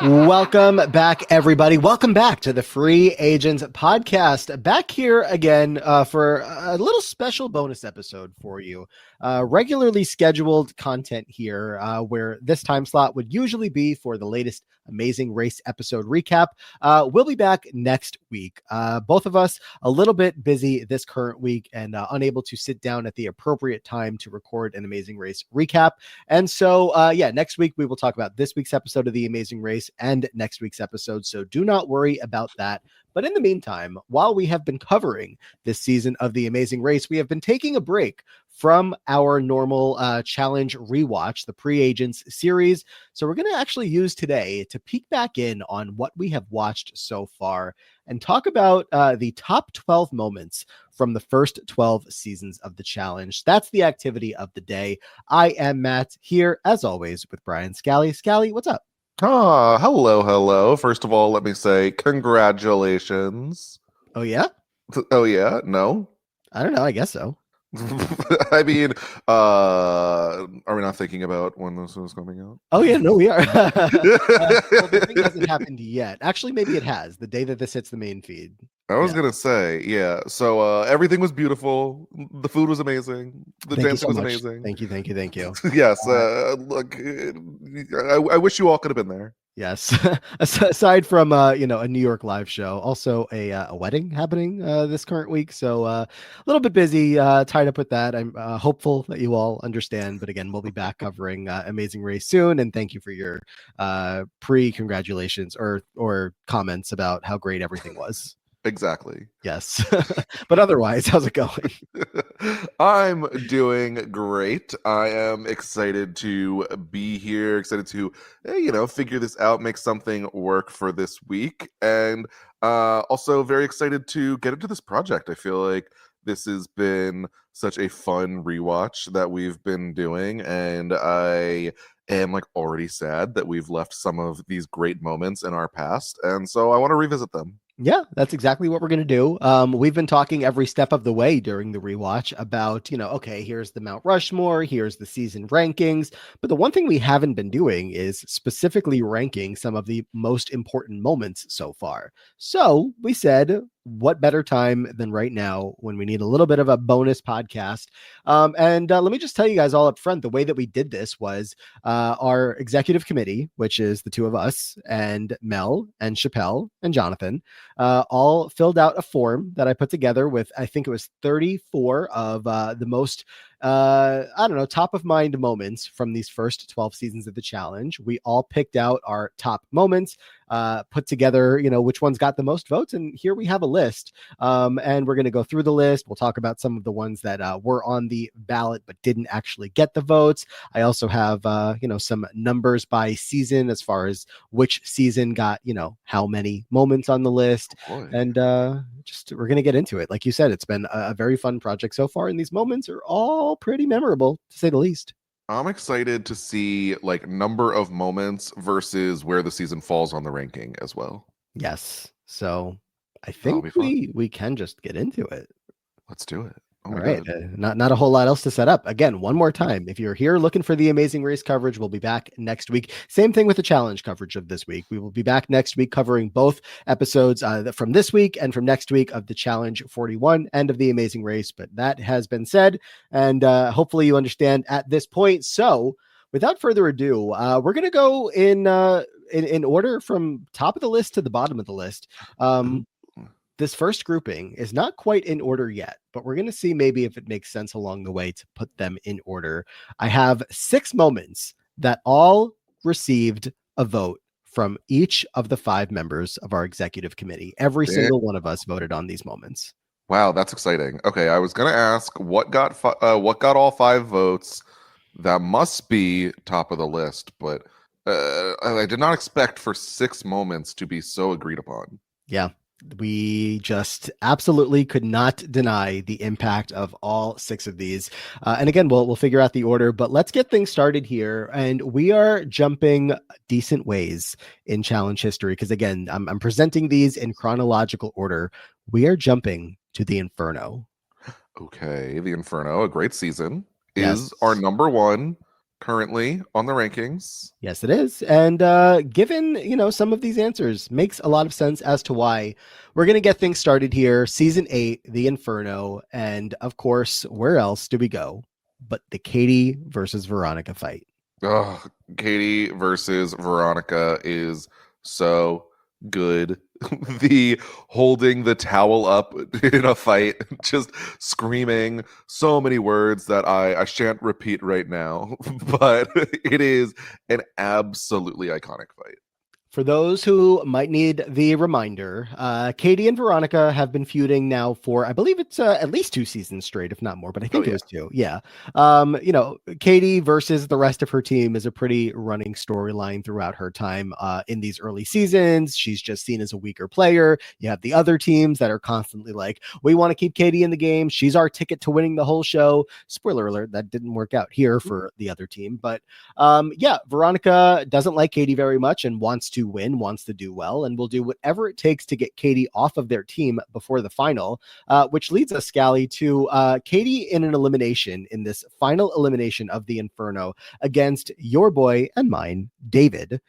Welcome back, everybody. Welcome back to the Free Agents podcast. Back here again for a little special bonus episode for you. Regularly scheduled content here, where this time slot would usually be for the latest Amazing Race episode recap. We'll be back next week. Both of us a little bit busy this current week and unable to sit down at the appropriate time to record an Amazing Race recap. And so, next week we will talk about this week's episode of the Amazing Race and next week's episode. So do not worry about that. But in the meantime, while we have been covering this season of The Amazing Race, we have been taking a break from our normal challenge rewatch, the Pre-Agents series. So we're going to actually use today to peek back in on what we have watched so far and talk about the top 12 moments from the first 12 seasons of the challenge. That's the activity of the day. I am Matt, here as always with Brian Scally. Scally, what's up? Hello. First of all, let me say congratulations. Oh, yeah? Oh, yeah? No? I don't know. I guess so. I mean, are we not thinking about when this is coming out? Oh, yeah, no, we are. Well, the thing hasn't happened yet. Actually, maybe it has, the day that this hits the main feed. I was going to say, yeah. So everything was beautiful. The food was amazing. The dancing was amazing. Thank you. Yes. Look, I wish you all could have been there. Yes. Aside from a New York live show, also a wedding happening this current week. So a little bit busy, tied up with that. I'm hopeful that you all understand. But again, we'll be back covering Amazing Race soon. And thank you for your pre-congratulations or comments about how great everything was. Exactly. Yes. But otherwise, how's it going? I'm doing great. I am excited to be here, excited to, figure this out, make something work for this week. And also very excited to get into this project. I feel like this has been such a fun rewatch that we've been doing. And I am already sad that we've left some of these great moments in our past. And so I want to revisit them. Yeah, that's exactly what we're going to do. We've been talking every step of the way during the rewatch about, okay, here's the Mount Rushmore, here's the season rankings. But the one thing we haven't been doing is specifically ranking some of the most important moments so far. So we said, what better time than right now when we need a little bit of a bonus podcast? And let me just tell you guys all up front, the way that we did this was our executive committee, which is the two of us and Mel and Chappell and Jonathan, all filled out a form that I put together with, I think it was 34 of the most top of mind moments from these first 12 seasons of the challenge. We all picked out our top moments, put together, which ones got the most votes. And here we have a list. And we're going to go through the list. We'll talk about some of the ones that were on the ballot, but didn't actually get the votes. I also have, some numbers by season as far as which season got, how many moments on the list. And we're going to get into it. Like you said, it's been a very fun project so far. And these moments are all pretty memorable, to say the least. I'm excited to see number of moments versus where the season falls on the ranking as well. Yes. So I think we can just get into it. Let's do it. Oh, all right. Not a whole lot else to set up. Again, one more time. If you're here looking for the Amazing Race coverage, we'll be back next week. Same thing with the challenge coverage of this week. We will be back next week covering both episodes from this week and from next week of the Challenge 41 and of the Amazing Race. But that has been said, and hopefully you understand at this point. So without further ado, we're going to go in order from top of the list to the bottom of the list. This first grouping is not quite in order yet, but we're going to see maybe if it makes sense along the way to put them in order. I have 6 moments that all received a vote from each of the 5 members of our executive committee. Every single one of us voted on these moments. Wow, that's exciting. Okay, I was going to ask what got all 5 votes. That must be top of the list, but I did not expect for 6 moments to be so agreed upon. Yeah. We just absolutely could not deny the impact of all 6 of these. And again, we'll figure out the order, but let's get things started here. And we are jumping decent ways in challenge history because, again, I'm presenting these in chronological order. We are jumping to the Inferno. Okay, the Inferno, a great season, is our number 1 currently on the rankings. Yes, it is. And given, some of these answers, makes a lot of sense as to why we're going to get things started here. Season 8, The Inferno. And of course, where else do we go but the Katie versus Veronica fight? Oh, Katie versus Veronica is so good. The holding the towel up in a fight, just screaming so many words that I shan't repeat right now, but it is an absolutely iconic fight. For those who might need the reminder, Katie and Veronica have been feuding now for, I believe it's at least 2 seasons straight, if not more, but I Oh think it yeah. was 2. Yeah. Katie versus the rest of her team is a pretty running storyline throughout her time in these early seasons. She's just seen as a weaker player. You have the other teams that are constantly like, we want to keep Katie in the game. She's our ticket to winning the whole show. Spoiler alert, that didn't work out here for the other team. But yeah, Veronica doesn't like Katie very much and wants to win, wants to do well, and will do whatever it takes to get Katie off of their team before the final, which leads us, Scally, to Katie in an elimination in this final elimination of the Inferno against your boy and mine, David.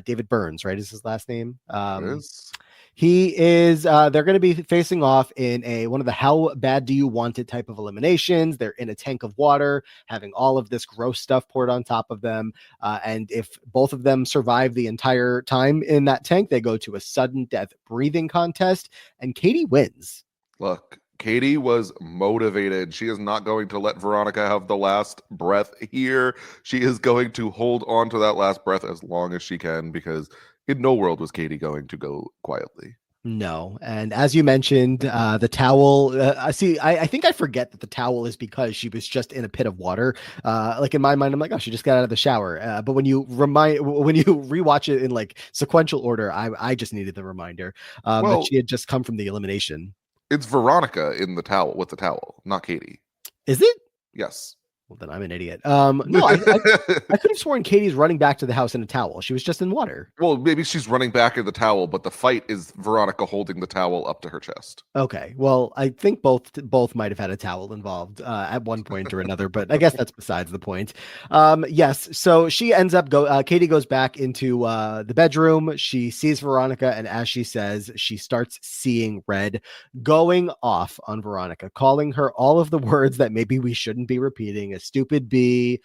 David Burns, right? Is his last name? It is. He is. They're going to be facing off in one of the "How bad do you want it" type of eliminations. They're in a tank of water, having all of this gross stuff poured on top of them. And if both of them survive the entire time in that tank, they go to a sudden death breathing contest, and Katie wins. Look, Katie was motivated. She is not going to let Veronica have the last breath here. She is going to hold on to that last breath as long as she can because in no world was Katie going to go quietly. No, and as you mentioned, the towel. I see. I think I forget that the towel is because she was just in a pit of water. Like in my mind, I'm like, oh, she just got out of the shower. But when you rewatch it in like sequential order, I just needed the reminder that Well, she had just come from the elimination. it's Veronica in the towel with the towel, not Katie. Is it? Yes. Well, then I'm an idiot. No, I could have sworn Katie's running back to the house in a towel. She was just in water. Well, maybe she's running back in the towel, but the fight is Veronica holding the towel up to her chest. Okay. Well, I think both might have had a towel involved at one point or another, but I guess that's besides the point. Yes. So she ends up Katie goes back into the bedroom. She sees Veronica, and as she says, she starts seeing red, going off on Veronica, calling her all of the words that maybe we shouldn't be repeating: a stupid bee,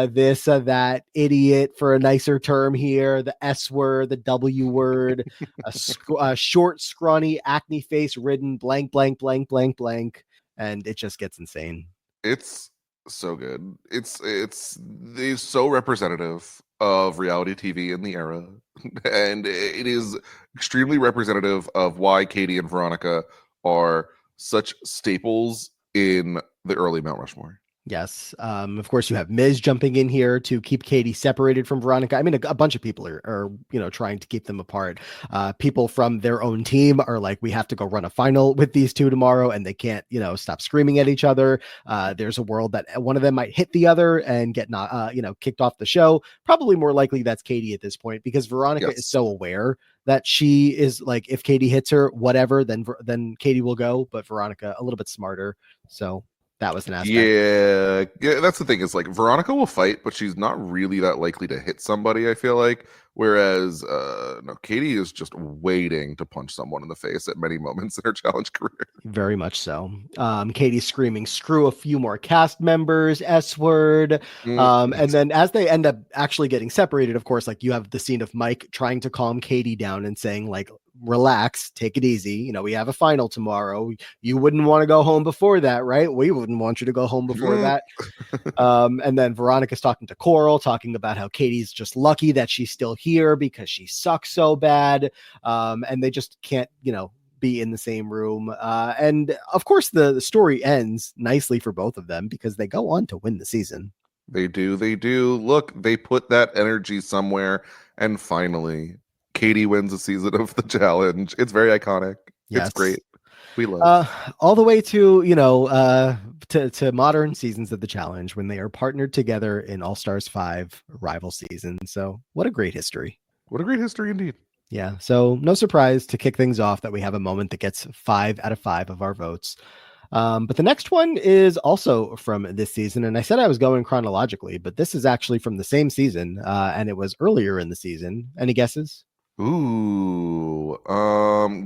this, that, idiot for a nicer term here, the S word, the W word, a short, scrawny, acne face ridden, blank, blank, blank, blank, blank. And it just gets insane. It's so good. It's so representative of reality TV in the era, and it is extremely representative of why Katie and Veronica are such staples in the early Mount Rushmore. Yes. Of course, you have Miz jumping in here to keep Katie separated from Veronica. I mean, a bunch of people are trying to keep them apart. People from their own team are like, we have to go run a final with these two tomorrow, and they can't, stop screaming at each other. There's a world that one of them might hit the other and get not, kicked off the show. Probably more likely that's Katie at this point because Veronica is Yes. so aware that she is like, if Katie hits her, whatever, then Katie will go. But Veronica a little bit smarter. So that was an aspect. Yeah, that's the thing. Is like Veronica will fight, but she's not really that likely to hit somebody. I feel like, whereas no, Katie is just waiting to punch someone in the face at many moments in her challenge career. Very much so. Katie's screaming, screw a few more cast members, S word. Mm, And then as they end up actually getting separated, of course, like you have the scene of Mike trying to calm Katie down and saying, like, relax, take it easy. We have a final tomorrow. You wouldn't want to go home before that, right? We wouldn't want you to go home before mm. that. And then Veronica's talking to Coral, talking about how Katie's just lucky that she's still here because she sucks so bad. And they just can't, be in the same room. And of course, the story ends nicely for both of them because they go on to win the season. They do. They do. Look, they put that energy somewhere, and finally, Katie wins a season of the challenge. It's very iconic. It's Yes. great. We love. All the way to to modern seasons of the challenge when they are partnered together in All Stars 5 rival season. So what a great history. What a great history indeed. Yeah. So no surprise to kick things off that we have a moment that gets 5 out of 5 of our votes. But the next one is also from this season, and I said I was going chronologically, but this is actually from the same season, and it was earlier in the season. Any guesses? Ooh,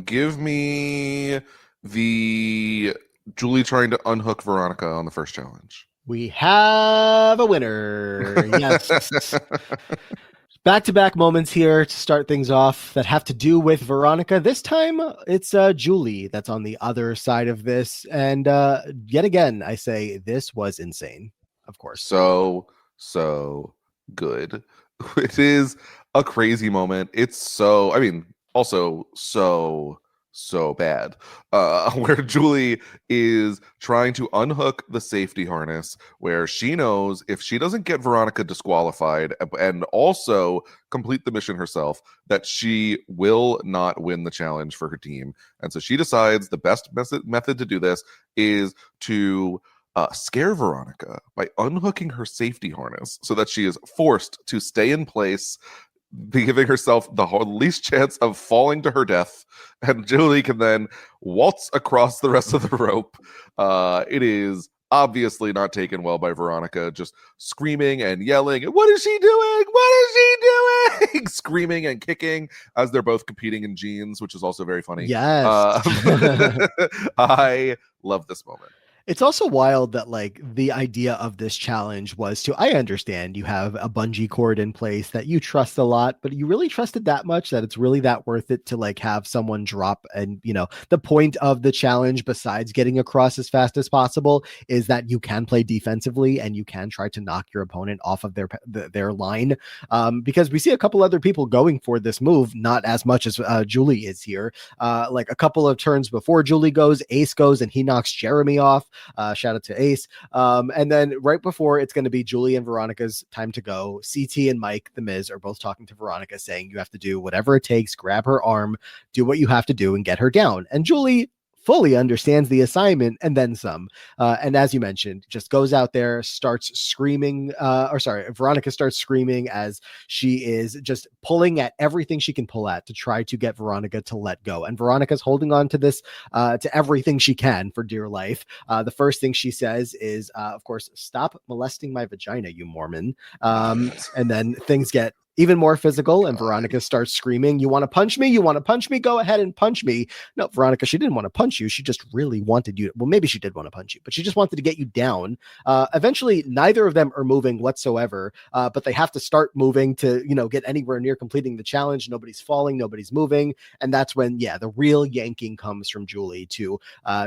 give me the Julie trying to unhook Veronica on the first challenge. We have a winner. Yes. Back to back moments here to start things off that have to do with Veronica. This time it's Julie that's on the other side of this. And yet again, I say this was insane, of course. So good. It is a crazy moment. It's so, I mean, also so bad. Where Julie is trying to unhook the safety harness, where she knows if she doesn't get Veronica disqualified and also complete the mission herself, that she will not win the challenge for her team. And so she decides the best method to do this is to scare Veronica by unhooking her safety harness so that she is forced to stay in place, giving herself the least chance of falling to her death. And Julie can then waltz across the rest of the rope. It is obviously not taken well by Veronica, just screaming and yelling. What is she doing? What is she doing? Screaming and kicking as they're both competing in jeans, which is also very funny. Yes. I love this moment. It's also wild that like the idea of this challenge was to, I understand you have a bungee cord in place that you trust a lot, but you really trust it that much that it's really that worth it to like have someone drop. And the point of the challenge, besides getting across as fast as possible, is that you can play defensively and you can try to knock your opponent off of their line. Because we see a couple other people going for this move, not as much as Julie is here. Like a couple of turns before Julie goes, Ace goes and he knocks Jeremy off. Shout out to Ace. And then right before it's going to be Julie and Veronica's time to go, CT and Mike, the Miz, are both talking to Veronica saying, you have to do whatever it takes, grab her arm, do what you have to do and get her down. And Julie fully understands the assignment and then some. And as you mentioned, just goes out there, starts screaming, Veronica starts screaming as she is just pulling at everything she can pull at to try to get Veronica to let go. And Veronica's holding on to this, to everything she can for dear life. The first thing she says is, of course, stop molesting my vagina, you Mormon. And then things get even more physical, and Veronica starts screaming, you want to punch me? You want to punch me? Go ahead and punch me. No, Veronica, she didn't want to punch you. She just really wanted you. Well, maybe she did want to punch you, but she just wanted to get you down. Eventually, neither of them are moving whatsoever, but they have to start moving to, get anywhere near completing the challenge. Nobody's falling, nobody's moving. And that's when, the real yanking comes from Julie to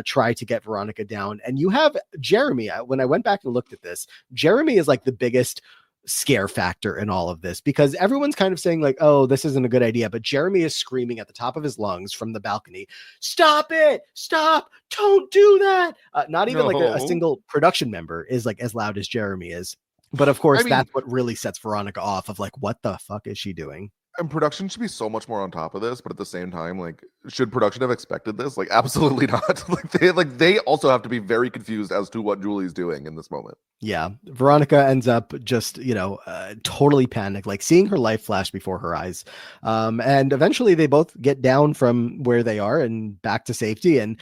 try to get Veronica down. And you have Jeremy. When I went back and looked at this, Jeremy is like the biggest scare factor in all of this, because everyone's kind of saying like, oh, this isn't a good idea, but Jeremy is screaming at the top of his lungs from the balcony, stop it, stop, don't do that. Not even like a single production member is like as loud as Jeremy is, but of course that's what really sets Veronica off of like, what the fuck is she doing? And production should be so much more on top of this, but at the same time, like, should production have expected this? Like, absolutely not. they also have to be very confused as to what Julie's doing in this moment. Yeah, Veronica ends up just, totally panicked, like seeing her life flash before her eyes. And eventually they both get down from where they are and back to safety. And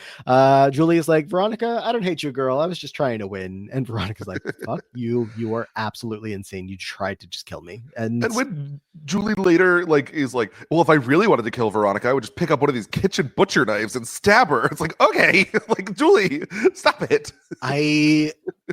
Julie is like, Veronica, I don't hate you, girl. I was just trying to win. And Veronica's like, fuck you. You are absolutely insane. You tried to just kill me. And when Julie later is like, well, if I really wanted to kill Veronica, I would just pick up one of these kitchen butcher knives and stab her. It's like, okay, like, Julie, stop it.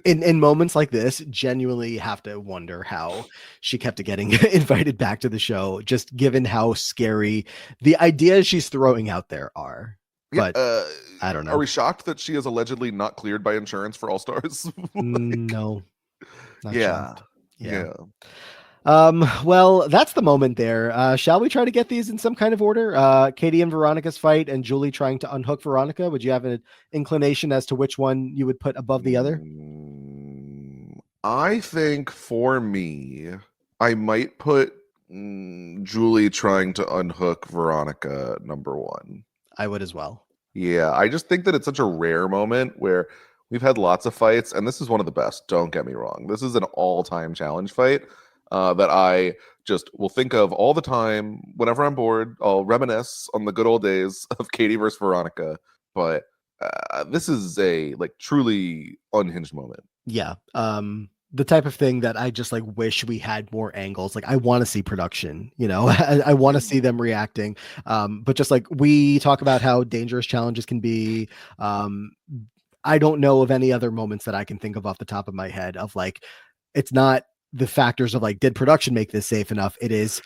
In moments like this, genuinely have to wonder how she kept getting invited back to the show, just given how scary the ideas she's throwing out there are. But I don't know. Are we shocked that she is allegedly not cleared by insurance for All Stars? No. Yeah. Well, that's the moment there. Shall we try to get these in some kind of order? Katie and Veronica's fight and Julie trying to unhook Veronica. Would you have an inclination as to which one you would put above the other? I think for me, I might put Julie trying to unhook Veronica number one. I would as well. Yeah, I just think that it's such a rare moment where we've had lots of fights, and this is one of the best. Don't get me wrong. This is an all-time challenge fight that I just will think of all the time. Whenever I'm bored, I'll reminisce on the good old days of Katie versus Veronica. But this is a like truly unhinged moment. Yeah. The type of thing that I just like wish we had more angles. Like I want to see production, I want to see them reacting. But just like we talk about how dangerous challenges can be, um, I don't know of any other moments that I can think of off the top of my head of like, it's not the factors of like, did production make this safe enough? It is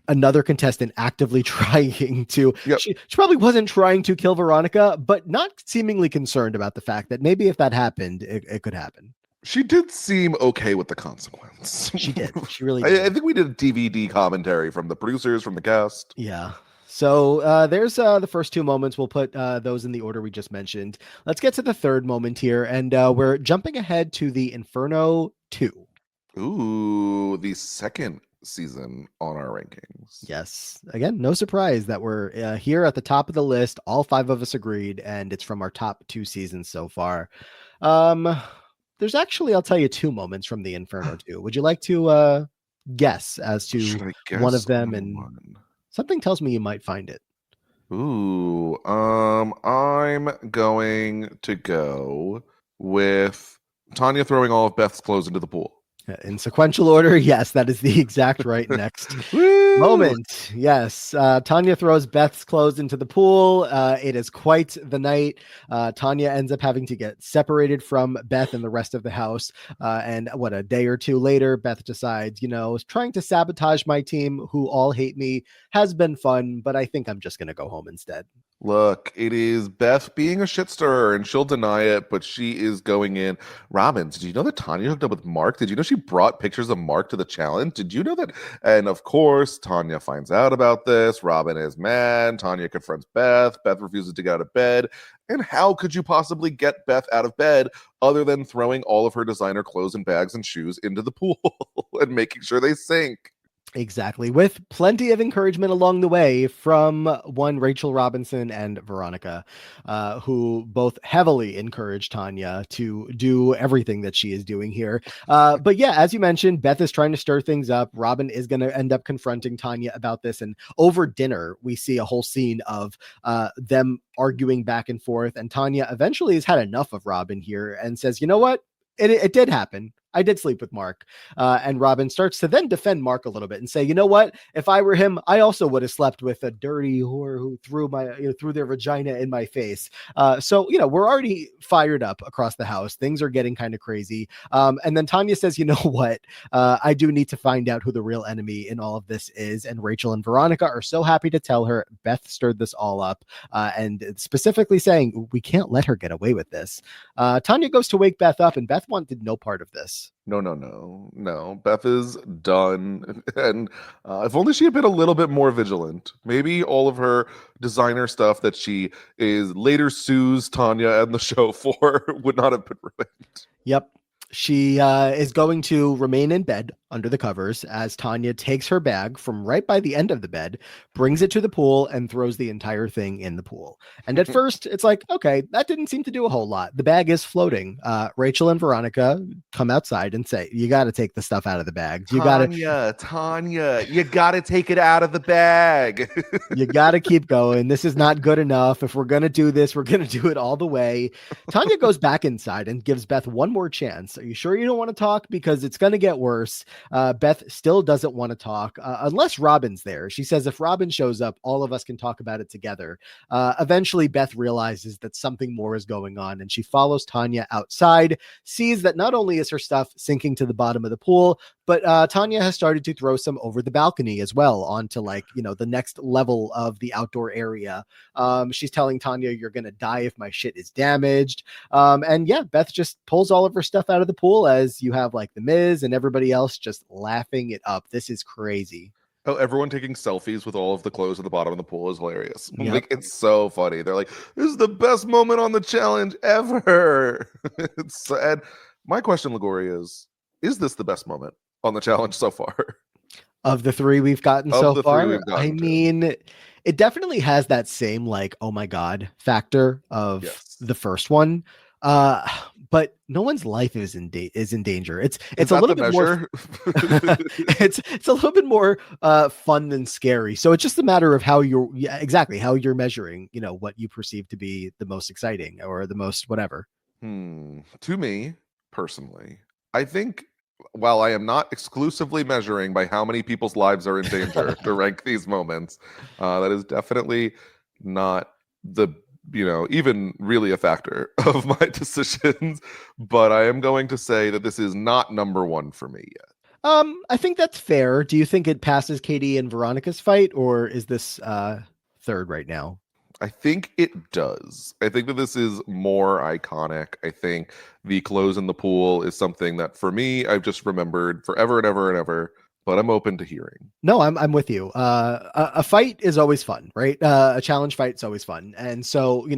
another contestant actively trying to, Yep. she probably wasn't trying to kill Veronica, but not seemingly concerned about the fact that maybe if that happened, it could happen. She did seem okay with the consequence. She did. She really I did. think we did a DVD commentary from the producers, from the cast. Yeah. So there's the first two moments. We'll put those in the order we just mentioned. Let's get to the third moment here. And we're jumping ahead to the Inferno 2. Ooh, the second season on our rankings. Yes. Again, no surprise that we're here at the top of the list. All five of us agreed, and it's from our top two seasons so far. There's actually, I'll tell you, two moments from the Inferno 2. Would you like to guess as to Should I one of guess them? on And one? something tells me you might find it. Ooh, I'm going to go with Tanya throwing all of Beth's clothes into the pool. In sequential order, yes, that is the exact right next Woo! moment. Yes, Tanya throws Beth's clothes into the pool. It is quite the night. Tanya ends up having to get separated from Beth and the rest of the house. And what, a day or two later, Beth decides, trying to sabotage my team, who all hate me, has been fun, but I think I'm just going to go home instead. Look, it is Beth being a shit stirrer, and she'll deny it, but she is going in. Robin, did you know that Tanya hooked up with Mark? Did you know she brought pictures of Mark to the challenge? Did you know that? And of course, Tanya finds out about this. Robin is mad. Tanya confronts Beth. Beth refuses to get out of bed. And how could you possibly get Beth out of bed other than throwing all of her designer clothes and bags and shoes into the pool and making sure they sink? Exactly, with plenty of encouragement along the way from one Rachel Robinson and Veronica, who both heavily encourage Tanya to do everything that she is doing here. But yeah, as you mentioned, Beth is trying to stir things up. Robin is going to end up confronting Tanya about this. And over dinner, we see a whole scene of them arguing back and forth. And Tanya eventually has had enough of Robin here and says, you know what? It did happen. I did sleep with Mark. And Robin starts to then defend Mark a little bit and say, you know what? If I were him, I also would have slept with a dirty whore who threw their vagina in my face. So, we're already fired up across the house. Things are getting kind of crazy. And then Tanya says, you know what? I do need to find out who the real enemy in all of this is. And Rachel and Veronica are so happy to tell her Beth stirred this all up, and specifically saying, we can't let her get away with this. Tanya goes to wake Beth up, and Beth wanted no part of this. No, no, no, no. Beth is done. And if only she had been a little bit more vigilant. Maybe all of her designer stuff that she is later sues Tanya and the show for would not have been ruined. Yep. She is going to remain in bed under the covers as Tanya takes her bag from right by the end of the bed, brings it to the pool, and throws the entire thing in the pool. And at first, it's like, okay, that didn't seem to do a whole lot. The bag is floating. Rachel and Veronica come outside and say, you got to take the stuff out of the bags. Tanya, you got to take it out of the bag. You got to keep going. This is not good enough. If we're going to do this, we're going to do it all the way. Tanya goes back inside and gives Beth one more chance. Are you sure you don't want to talk? Because it's going to get worse. Beth still doesn't want to talk unless Robin's there. She says if Robin shows up, all of us can talk about it together. Eventually, Beth realizes that something more is going on, and she follows Tanya outside, sees that not only is her stuff sinking to the bottom of the pool, but Tanya has started to throw some over the balcony as well onto the next level of the outdoor area. She's telling Tanya, you're going to die if my shit is damaged. And yeah, Beth just pulls all of her stuff out of the pool as you have like the Miz and everybody else just laughing it up. This is crazy. Oh, everyone taking selfies with all of the clothes at the bottom of the pool is hilarious. Yep. Like, it's so funny. They're like, this is the best moment on the challenge ever. And my question, Liguori, is this the best moment on the challenge so far? Of the three we've gotten Of so the far, three we've gotten I to. mean, it definitely has that same like, oh my God factor of Yes. the first one. But but no one's life is in danger. Is It's a that little the bit more measure? it's a little bit more fun than scary. So it's just a matter of how you're yeah, exactly how you're measuring, what you perceive to be the most exciting or the most whatever. To me, personally, I think while I am not exclusively measuring by how many people's lives are in danger to rank these moments, that is definitely not the, even really a factor of my decisions. But I am going to say that this is not number one for me yet. I think that's fair. Do you think it passes Katie and Veronica's fight, or is this third right now? I think it does. I think that this is more iconic. I think the close in the pool is something that for me I've just remembered forever and ever and ever, but I'm open to hearing. No, I'm with you. A fight is always fun, right? A challenge fight is always fun, and so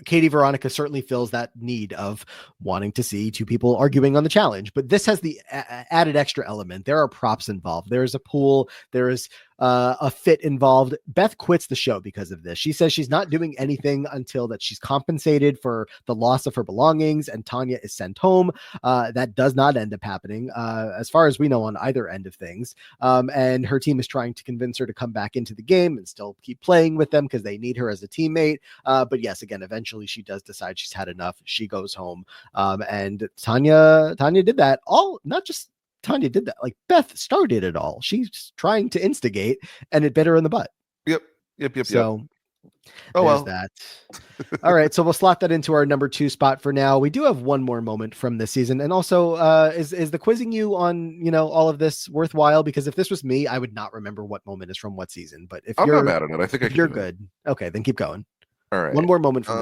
Katie Veronica certainly feels that need of wanting to see two people arguing on the challenge. But this has the added extra element. There are props involved. There is a pool. There is a fit involved. Beth quits the show because of this. She says she's not doing anything until that she's compensated for the loss of her belongings, and Tanya is sent home. That does not end up happening, as far as we know, on either end of things. And her team is trying to convince her to come back into the game and still keep playing with them because they need her as a teammate. But yes, again, eventually she does decide she's had enough. She goes home. And Tanya did that all, not just Tanya did that. Like Beth started it all. She's trying to instigate, and it bit her in the butt. Yep. Yep. So Oh there's well. that. All right, so we'll slot that into our number 2 spot for now. We do have one more moment from this season, and also, is the quizzing you on all of this worthwhile? Because if this was me, I would not remember what moment is from what season. But I'm not mad at it. I think I if can you're do it. good, okay, then keep going. All right. One more moment from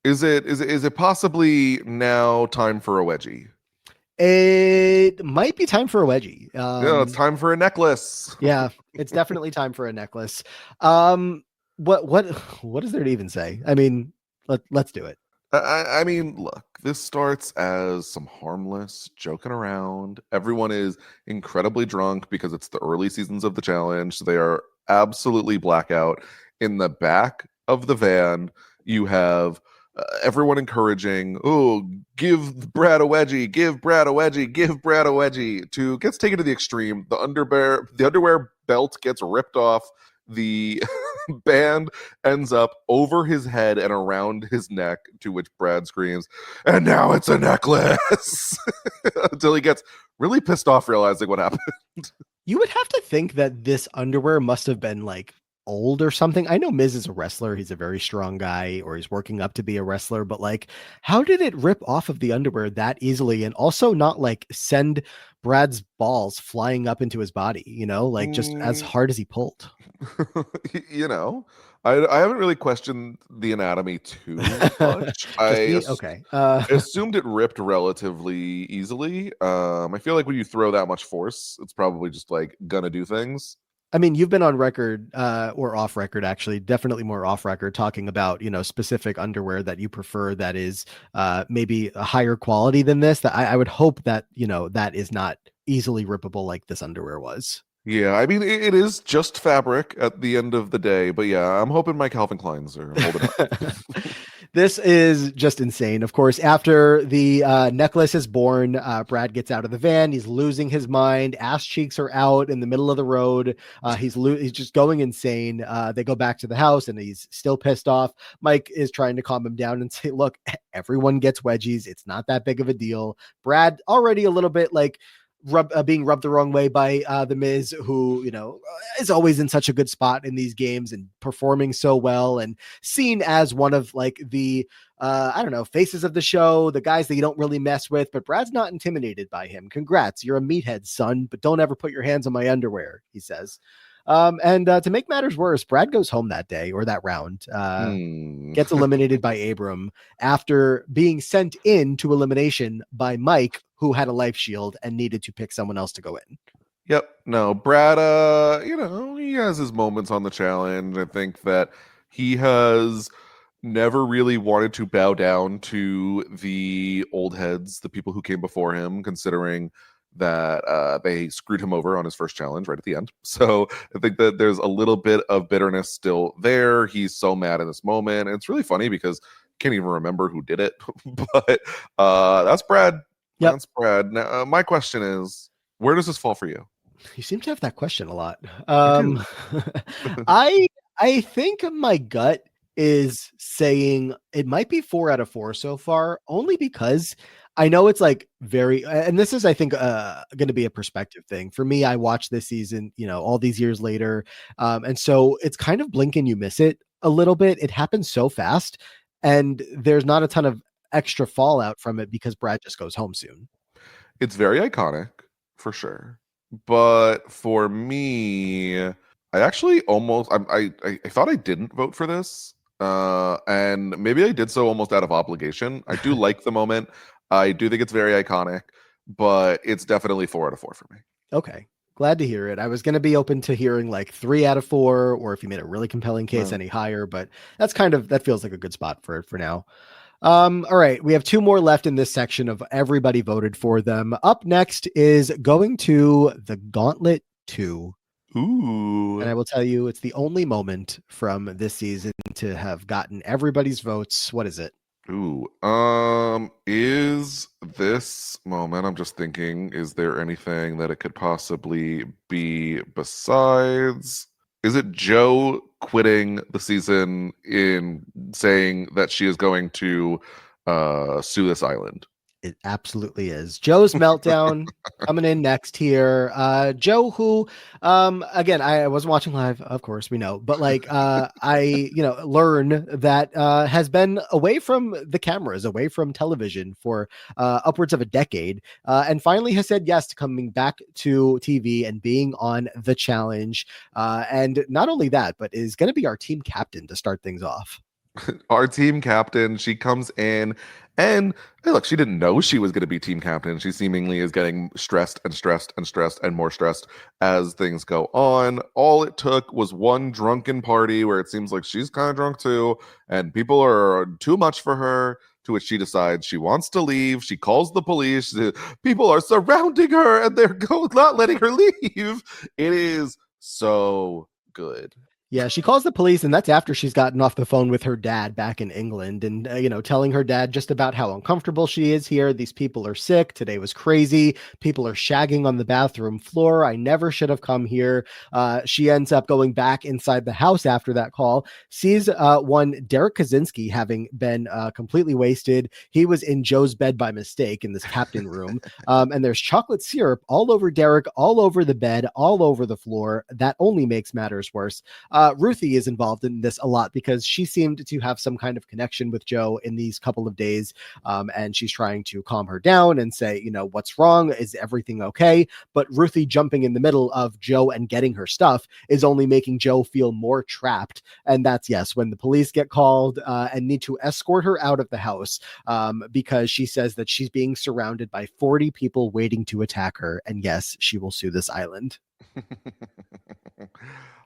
this season. Is it possibly now time for a wedgie? It might be time for a wedgie. Yeah, it's time for a necklace. Yeah, it's definitely time for a necklace. Um, what is there to even say? I mean, let's do it. I mean, look, this starts as some harmless joking around. Everyone is incredibly drunk because it's the early seasons of the challenge. So they are absolutely blackout. In the back of the van, you have everyone encouraging, oh, give Brad a wedgie, give Brad a wedgie, give Brad a wedgie. To gets taken to the extreme. The underwear belt gets ripped off. The band ends up over his head and around his neck, to which Brad screams, and now it's a necklace. Until he gets really pissed off realizing what happened. You would have to think that this underwear must have been like old or something. I know Miz is a wrestler. He's a very strong guy, or he's working up to be a wrestler, but like, how did it rip off of the underwear that easily and also not like send Brad's balls flying up into his body, like just as hard as he pulled? you know, I haven't really questioned the anatomy too much. Just me? Okay. I assumed it ripped relatively easily. I feel like when you throw that much force, it's probably just like gonna do things. I mean, you've been on record, or off record, actually, definitely more off record, talking about, specific underwear that you prefer that is maybe a higher quality than this. That I would hope that, that is not easily rippable like this underwear was. Yeah, I mean, it is just fabric at the end of the day, but yeah, I'm hoping my Calvin Kleins are holding up. This is just insane. Of course, after the necklace is born, Brad gets out of the van. He's losing his mind. Ass cheeks are out in the middle of the road. He's just going insane. They go back to the house, and he's still pissed off. Mike is trying to calm him down and say, "Look, everyone gets wedgies. It's not that big of a deal." Brad already a little bit like being rubbed the wrong way by the Miz, who is always in such a good spot in these games and performing so well and seen as one of like the I don't know, faces of the show, the guys that you don't really mess with. But Brad's not intimidated by him. Congrats, you're a meathead, son, but don't ever put your hands on my underwear, he says. And to make matters worse, Brad goes home that day, or that round, gets eliminated by Abram after being sent in to elimination by Mike, who had a life shield and needed to pick someone else to go in. Yep. No, Brad, he has his moments on the challenge. I think that he has never really wanted to bow down to the old heads, the people who came before him, considering that they screwed him over on his first challenge right at the end. So I think that there's a little bit of bitterness still there. He's so mad in this moment. And it's really funny because can't even remember who did it, but that's Brad. Yep. That's Brad. Now, my question is, where does this fall for you? You seem to have that question a lot. I do. I I think my gut is saying it might be 4 out of 4 so far, only because I know it's like and this is I think going to be a perspective thing for me. I watched this season, all these years later, and so it's kind of blink and you miss it a little bit. It happens so fast, and there's not a ton of extra fallout from it because Brad just goes home soon. It's very iconic for sure. But for me, I actually almost I thought I didn't vote for this. And maybe I did so almost out of obligation. I do like the moment. I do think it's very iconic, but it's definitely 4 out of 4 for me. Okay. Glad to hear it. I was going to be open to hearing like 3 out of 4, or if you made a really compelling case, No. any higher, but that feels like a good spot for it for now. All right. We have two more left in this section of everybody voted for them. Up next is going to the Gauntlet 2. And Ooh. I will tell you, it's the only moment from this season to have gotten everybody's votes. What is it? Ooh. Is this moment, I'm just thinking, is there anything that it could possibly be besides? Is it Joe quitting the season in saying that she is going to sue this island? It absolutely is. Joe's meltdown coming in next here. Joe, who, again, I wasn't watching live, of course, we know, but like, learn that has been away from the cameras, away from television for upwards of a decade, and finally has said yes to coming back to TV and being on The Challenge. And not only that, but is going to be our team captain to start things off. Our team captain, she comes in and hey, look, she didn't know she was going to be team captain. She seemingly is getting stressed and stressed and stressed and more stressed as things go on. All it took was one drunken party where it seems like she's kind of drunk too, and people are too much for her. To which she decides she wants to leave. She calls the police. People are surrounding her and they're not letting her leave. It is so good. Yeah, she calls the police, and that's after she's gotten off the phone with her dad back in England and, telling her dad just about how uncomfortable she is here. These people are sick. Today was crazy. People are shagging on the bathroom floor. I never should have come here. She ends up going back inside the house after that call, sees one Derek Kaczynski having been completely wasted. He was in Joe's bed by mistake in this captain room. And there's chocolate syrup all over Derek, all over the bed, all over the floor. That only makes matters worse. Ruthie is involved in this a lot because she seemed to have some kind of connection with Joe in these couple of days. And she's trying to calm her down and say, what's wrong? Is everything okay? But Ruthie jumping in the middle of Joe and getting her stuff is only making Joe feel more trapped. And that's, yes, when the police get called and need to escort her out of the house because she says that she's being surrounded by 40 people waiting to attack her. And yes, she will sue this island.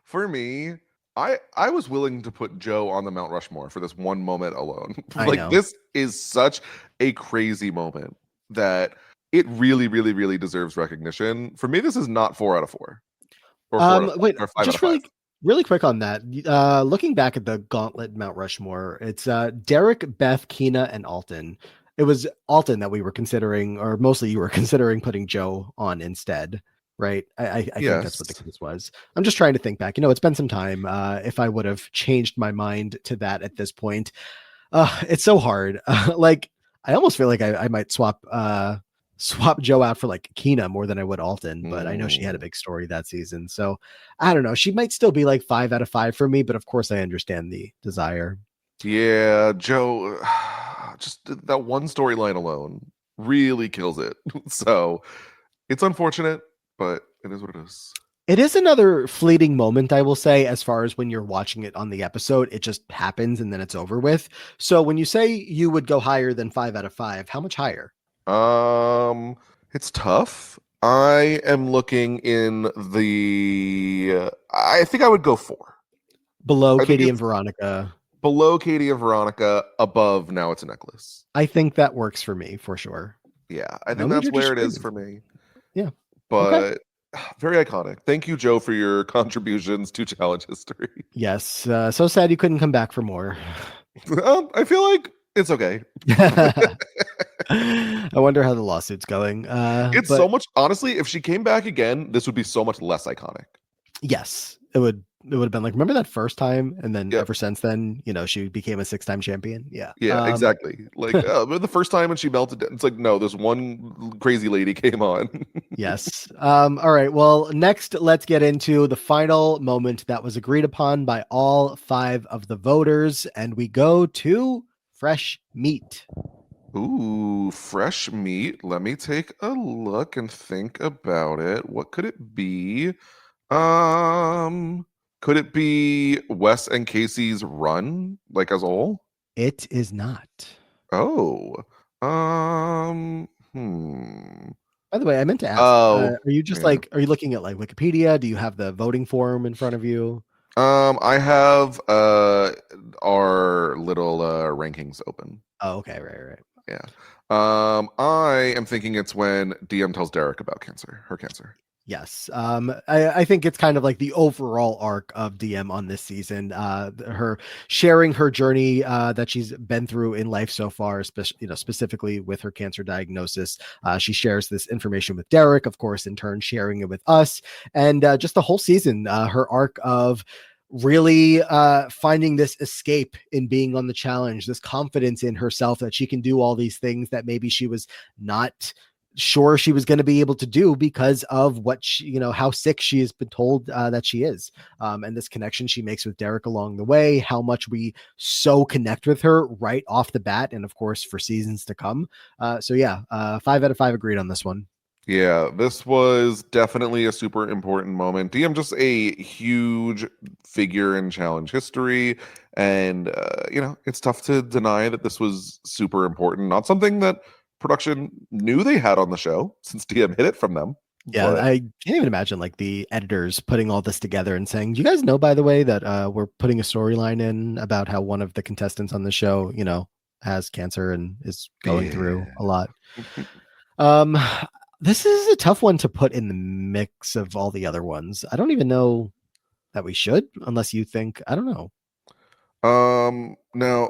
For me, I was willing to put Joe on the Mount Rushmore for this one moment alone. I Like know. this is such a crazy moment that it really, really, really deserves recognition. For me, this is not 4 out of 4 or Wait, or 5 out of just 5. really quick on that. Looking back at the Gauntlet Mount Rushmore, it's Derek, Beth, Keena, and Alton. It was Alton that we were considering, or mostly you were considering putting Joe on instead, right? I think that's what the Yes. case was. I'm just trying to think back. It's been some time. If I would have changed my mind to that at this point, it's so hard. Like I almost feel like I might swap Joe out for like Keena more than I would Alton, but I know she had a Mm. big story that season. So I don't know. She might still be like 5 out of 5 for me, but of course I understand the desire. Yeah, Joe, just that one storyline alone really kills it. So it's unfortunate, but it is what it is. It is another fleeting moment, I will say, as far as when you're watching it on the episode, it just happens and then it's over with. So when you say you would go higher than 5 out of 5, how much higher? Um, it's tough. I am looking in I think I would go 4. Below I think Katie and it's Veronica. below Katie and Veronica, above Now It's a Necklace. I think that works for me for sure. Yeah, I No think that's major where it is disagreement. for me. Yeah. Okay. But very iconic. Thank you, Joe, for your contributions to challenge history. Yes. So sad you couldn't come back for more. I feel like It's okay. I wonder how the lawsuit's going. It's so But much honestly, if she came back again, this would be so much less iconic. yes, it would have been like, remember that first time, and then Yep. ever since then, she became a 6-time champion. Yeah. Yeah, exactly. Like the first time when she melted down, it's like, no, this one crazy lady came on. Yes. All right. Well, next, let's get into the final moment that was agreed upon by all 5 of the voters, and we go to fresh meat. Ooh, fresh meat. Let me take a look and think about it. What could it be? Um, could it be Wes and Casey's run, like as a whole? It is not. Oh, hmm. By the way, I meant to ask, Oh, yeah. are you looking at like Wikipedia? Do you have the voting form in front of you? I have our little rankings open. Oh, okay. Right, right. Yeah. I am thinking it's when DM tells Derek about her cancer. Yes. I think it's kind of like the overall arc of DM on this season. Her sharing her journey that she's been through in life so far, specifically with her cancer diagnosis. She shares this information with Derek, of course, in turn sharing it with us, and just the whole season, her arc of really finding this escape in being on the challenge, this confidence in herself that she can do all these things that maybe she was not sure she was going to be able to do because of what she, how sick she has been told that she is, and this connection she makes with Derek along the way, how much we so connect with her right off the bat, and of course for seasons to come. So yeah, 5 out of 5 agreed on this one. Yeah, this was definitely a super important moment. DM just a huge figure in challenge history, and it's tough to deny that this was super important. Not something that production knew they had on the show since DM hid it from them, Yeah, but I can't even imagine like the editors putting all this together and saying, "Do you guys know, by the way, that we're putting a storyline in about how one of the contestants on the show, has cancer and is going through yeah. a lot." Um, this is a tough one to put in the mix of all the other ones. I don't even know that we should, unless you think, I don't know. Now,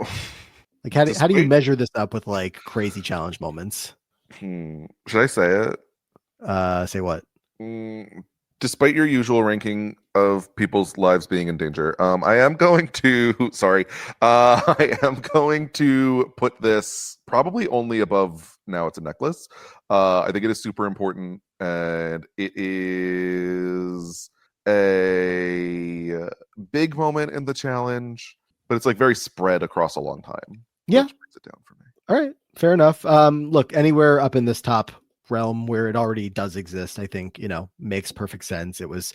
Like, how do you despite measure this up with like crazy challenge moments? should I say it? Say what? Mm, Despite your usual ranking of people's lives being in danger, I am going to, sorry, I am going to put this probably only above Now It's a Necklace. I think it is super important, and it is a big moment in the challenge, but it's like very spread across a long time, Yeah. which brings it down for me. All right, fair enough. Look, anywhere up in this top realm where it already does exist, I think, makes perfect sense. It was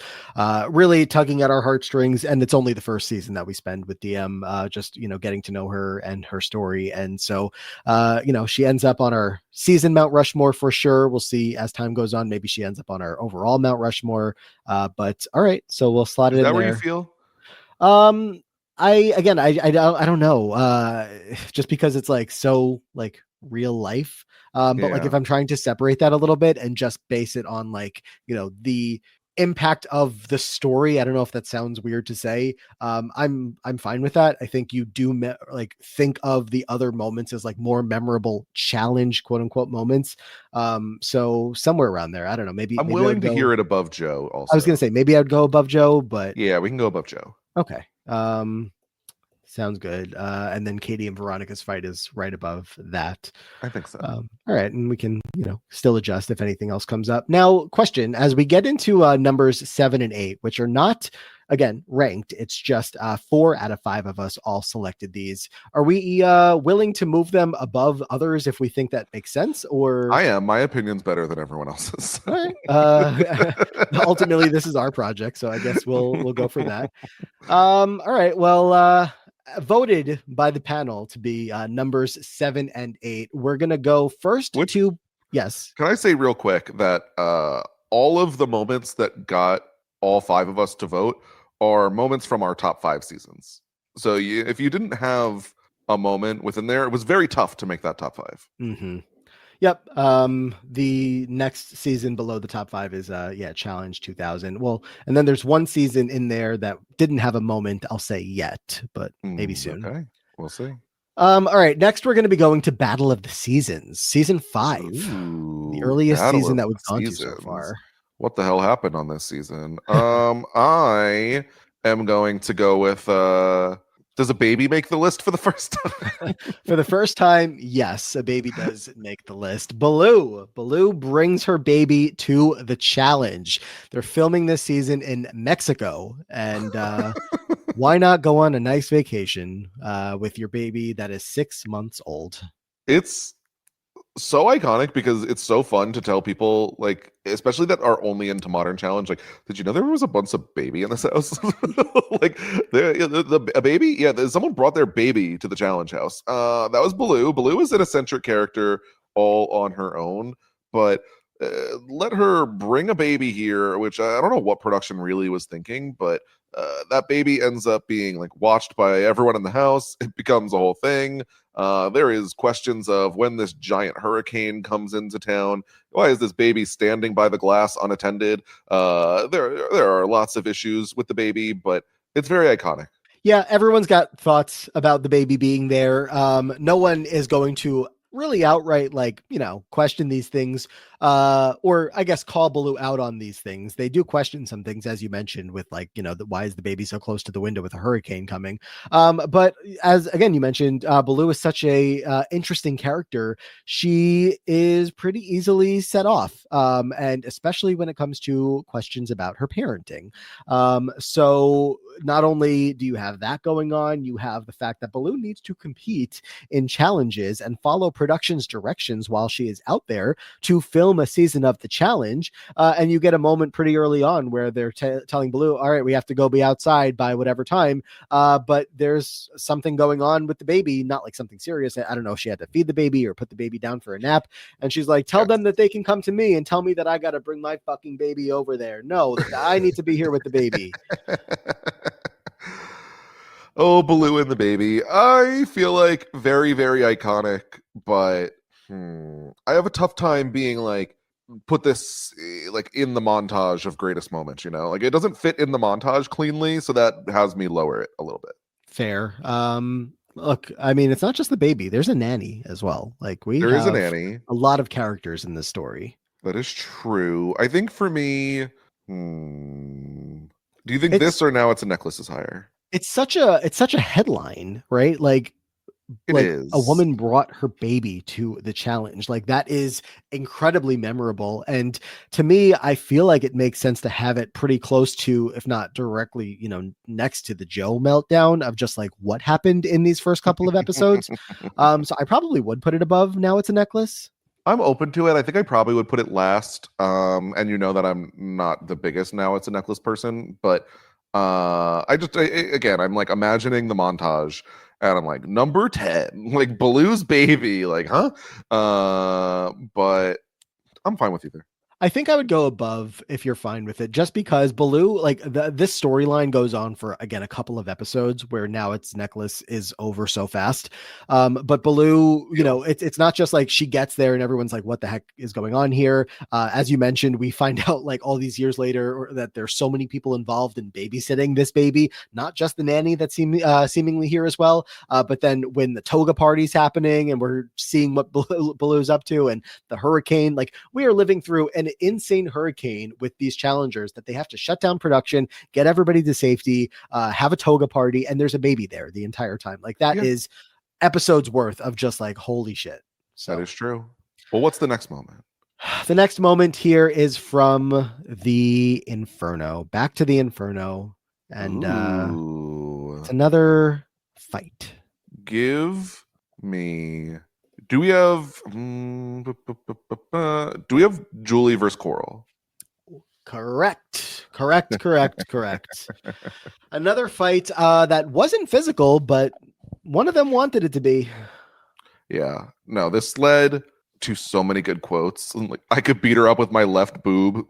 really tugging at our heartstrings, and it's only the first season that we spend with DM, just, getting to know her and her story. And so, she ends up on our season Mount Rushmore for sure. We'll see as time goes on. Maybe she ends up on our overall Mount Rushmore. But all right, so we'll slot Is it in that where you there. feel? Um, I don't know. Just because it's like so like real life. But like Yeah. if I'm trying to separate that a little bit and just base it on like, the impact of the story. I don't know if that sounds weird to say. I'm fine with that. I think you do like think of the other moments as like more memorable challenge, quote unquote, moments. So somewhere around there. I don't know. Maybe I'm maybe I willing would to hear go. it above Joe I was gonna also. say maybe I'd go above Joe, but Yeah, we can go above Joe. okay. Sounds good. And then Katie and Veronica's fight is right above that. I think so. All right, and we can, still adjust if anything else comes up. Now, question: as we get into numbers 7 and 8, which are not again ranked, it's just 4 out of 5 of us all selected these. Are we willing to move them above others if we think that makes sense? Or I am. My opinion's better than everyone else's. all right, ultimately, this is our project, so I guess we'll go for that. All right. Well, voted by the panel to be numbers 7 and 8. We're gonna go first Which to yes. can I say real quick that all of the moments that got all 5 of us to vote are moments from our top 5 seasons. So if you didn't have a moment within there, it was very tough to make that top 5. Mm-hmm. Yep. The next season below the top 5 is Challenge 2000. Well, and then there's one season in there that didn't have a moment, I'll say yet, but maybe soon. Okay, we'll see. All right, next we're going to be going to Battle of the Seasons, season 5, the Ooh, earliest Battle season of that the we've gone to so Seasons. far. What the hell happened on this season? I am going to go with does a baby make the list for the first time? For the first time, yes, a baby does make the list. Baloo brings her baby to the challenge. They're filming this season in Mexico, and why not go on a nice vacation with your baby that is 6 months old? It's so iconic because it's so fun to tell people, like, especially that are only into modern challenge, like, did you know there was a bunch of baby in this house? Like, a baby, yeah, someone brought their baby to the challenge house. That was Baloo is an eccentric character all on her own, but let her bring a baby here, which I don't know what production really was thinking, but that baby ends up being like watched by everyone in the house. It becomes a whole thing. There is questions of when this giant hurricane comes into town. Why is this baby standing by the glass unattended? There are lots of issues with the baby, but it's very iconic. Yeah, everyone's got thoughts about the baby being there. No one is going to really outright, like, question these things, or I guess call Baloo out on these things. They do question some things, as you mentioned, with like, why is the baby so close to the window with a hurricane coming? But as again you mentioned, Baloo is such a interesting character. She is pretty easily set off, and especially when it comes to questions about her parenting. So not only do you have that going on, you have the fact that Baloo needs to compete in challenges and follow production's directions while she is out there to film a season of the challenge. And you get a moment pretty early on where they're telling Baloo, all right, we have to go be outside by whatever time. But there's something going on with the baby, not like something serious. I don't know if she had to feed the baby or put the baby down for a nap. And she's like, tell them that they can come to me and tell me that I got to bring my fucking baby over there. No, that I need to be here with the baby. Oh, Baloo and the baby. I feel like very, very iconic, but I have a tough time being like, put this like in the montage of greatest moments, Like it doesn't fit in the montage cleanly, so that has me lower it a little bit. Fair. Look, I mean, it's not just the baby. There's a nanny as well. Like we There is a have nanny. a lot of characters in this story. That is true. I think for me, do you think It's this or now it's a necklace is higher? it's such a headline, right? It Like a is. woman brought her baby to the challenge. Like that is incredibly memorable. And to me, I feel like it makes sense to have it pretty close to, if not directly, next to the Joe meltdown of just like what happened in these first couple of episodes. So I probably would put it above Now It's a Necklace. I'm open to it. I think I probably would put it last. And you know that I'm not the biggest now it's a necklace person, but again, I'm like imagining the montage and I'm like number 10, like Baloo's baby, like, huh? But I'm fine with either. I think I would go above if you're fine with it, just because Baloo, like this storyline goes on for again a couple of episodes where Now It's Necklace is over so fast. But Baloo, Deal. it's not just like she gets there and everyone's like, what the heck is going on here? As you mentioned, we find out like all these years later that there's so many people involved in babysitting this baby, not just the nanny that seemingly here as well. But then when the toga party's happening and we're seeing what Baloo's up to and the hurricane, like we are living through an insane hurricane with these challengers that they have to shut down production, get everybody to safety, have a toga party, and there's a baby there the entire time. Like that Yeah, is episodes worth of just like holy shit. that So is true. Well, what's the next moment? the next moment here is from the Inferno, back to the Inferno, and it's Ooh. another fight. Give me. Do we have? Do we have Julie versus Coral? Correct. Another fight that wasn't physical, but one of them wanted it to be. Yeah. No, this led to so many good quotes. Like, I could beat her up with my left boob,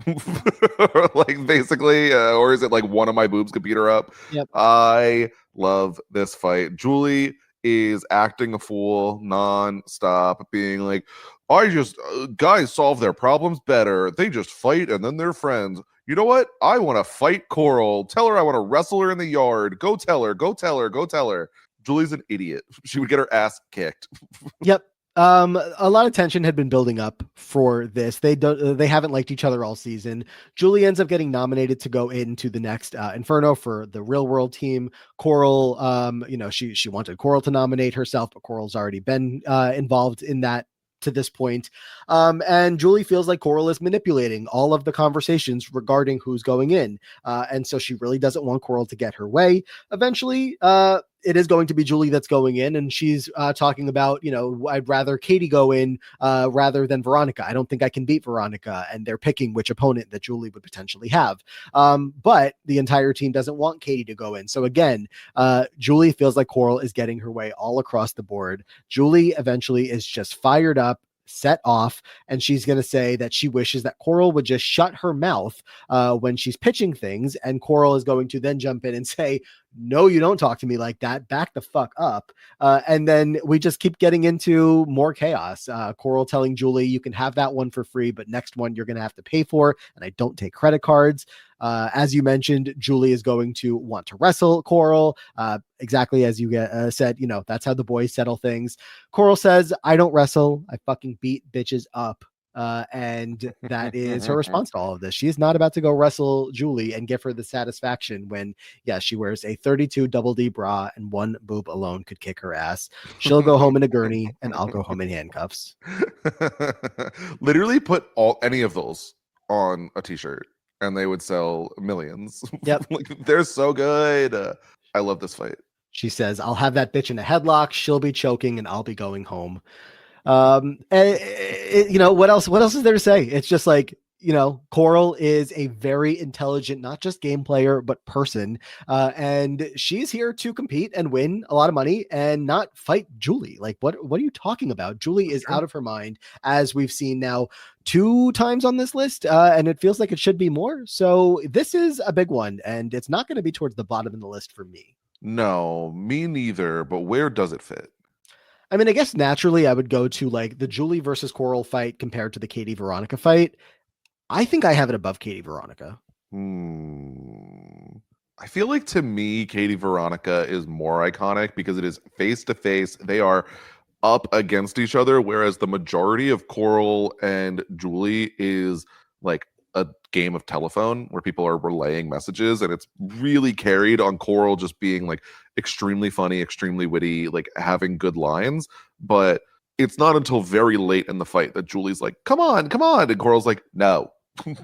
like basically, or is it like one of my boobs could beat her up? Yep. I love this fight. Julie is acting a fool non-stop, being like, I just guys solve their problems better. They just fight and then they're friends. You know what? I want to fight Coral. Tell her I want to wrestle her in the yard. Go tell her. Go tell her. Go tell her. Julie's an idiot. She would get her ass kicked. Yep. A lot of tension had been building up for this. They haven't liked each other all season. Julie ends up getting nominated to go into the next Inferno for the real world team. Coral, she wanted Coral to nominate herself, but Coral's already been involved in that to this point. And Julie feels like Coral is manipulating all of the conversations regarding who's going in. And so she really doesn't want Coral to get her way. Eventually, it is going to be Julie that's going in, and she's talking about, I'd rather Katie go in rather than Veronica. I don't think I can beat Veronica, and they're picking which opponent that Julie would potentially have. But the entire team doesn't want Katie to go in. So again, Julie feels like Coral is getting her way all across the board. Julie eventually is just fired up, set off, and she's going to say that she wishes that Coral would just shut her mouth when she's pitching things, and Coral is going to then jump in and say, no, you don't talk to me like that. Back the fuck up. And then we just keep getting into more chaos. Coral telling Julie, you can have that one for free, but next one you're going to have to pay for, and I don't take credit cards. As you mentioned, Julie is going to want to wrestle Coral. Exactly as you said, that's how the boys settle things. Coral says, I don't wrestle. I fucking beat bitches up. And that is her response to all of this. She is not about to go wrestle Julie and give her the satisfaction when, she wears a 32 double D bra and one boob alone could kick her ass. She'll go home in a gurney and I'll go home in handcuffs. Literally put any of those on a t-shirt and they would sell millions. Yep. They're so good. I love this fight. She says, I'll have that bitch in a headlock. She'll be choking and I'll be going home. What else is there to say? It's just like, Coral is a very intelligent, not just game player, but person. And she's here to compete and win a lot of money and not fight Julie. Like, what are you talking about? Julie is out of her mind, as we've seen now 2 times on this list. And it feels like it should be more. So this is a big one, and it's not going to be towards the bottom of the list for me. No, me neither. But where does it fit? I mean, I guess naturally I would go to like the Julie versus Coral fight compared to the Katie Veronica fight. I think I have it above Katie Veronica. I feel like to me, Katie Veronica is more iconic because it is face to face. They are up against each other, whereas the majority of Coral and Julie is like a game of telephone where people are relaying messages, and it's really carried on Coral just being like extremely funny, extremely witty, like having good lines. But it's not until very late in the fight that Julie's like, come on, and Coral's like, no,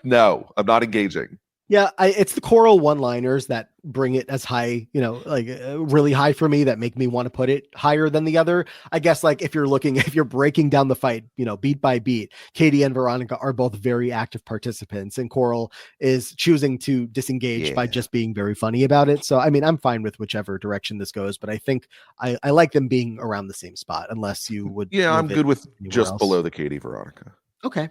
no, I'm not engaging. Yeah, it's the Coral one-liners that bring it as high, really high for me, that make me want to put it higher than the other. I guess like if you're breaking down the fight, beat by beat, Katie and Veronica are both very active participants, and Coral is choosing to disengage by just being very funny about it. So, I mean, I'm fine with whichever direction this goes, but I think I like them being around the same spot, unless you would. Yeah, I'm good with just below the Katie Veronica. Okay.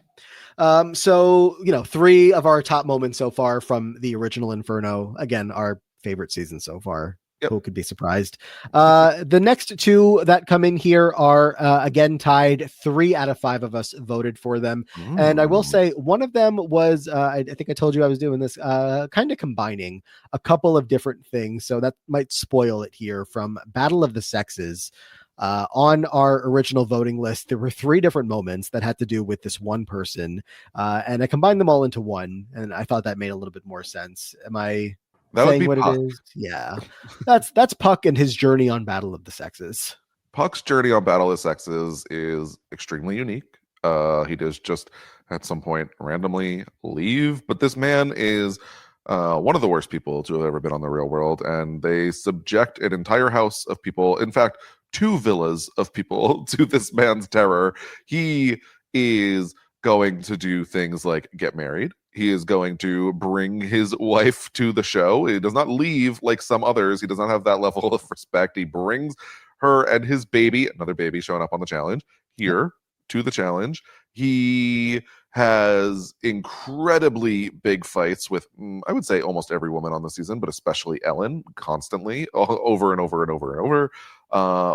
So, 3 of our top moments so far from the original Inferno, again, our favorite season so far. Yep. Who could be surprised? The next 2 that come in here are, again, tied. 3 out of 5 of us voted for them. And I will say one of them was, I think I told you I was doing this, kind of combining a couple of different things. So that might spoil it here, from Battle of the Sexes. On our original voting list, there were 3 different moments that had to do with this one person, and I combined them all into one, and I thought that made a little bit more sense. Am I saying what Puck. It is? Yeah, that's Puck and his journey on Battle of the Sexes. Puck's journey on Battle of the Sexes is extremely unique. He does just at some point randomly leave, but this man is one of the worst people to have ever been on the real world, and they subject an entire house of people, in fact 2 villas of people, to this man's terror. He is going to do things like get married. He is going to bring his wife to the show. He does not leave like some others. He does not have that level of respect. He brings her and his baby, another baby showing up on the challenge, here to the challenge. He has incredibly big fights with, I would say, almost every woman on the season, but especially Ellen, constantly, over and over and over and over.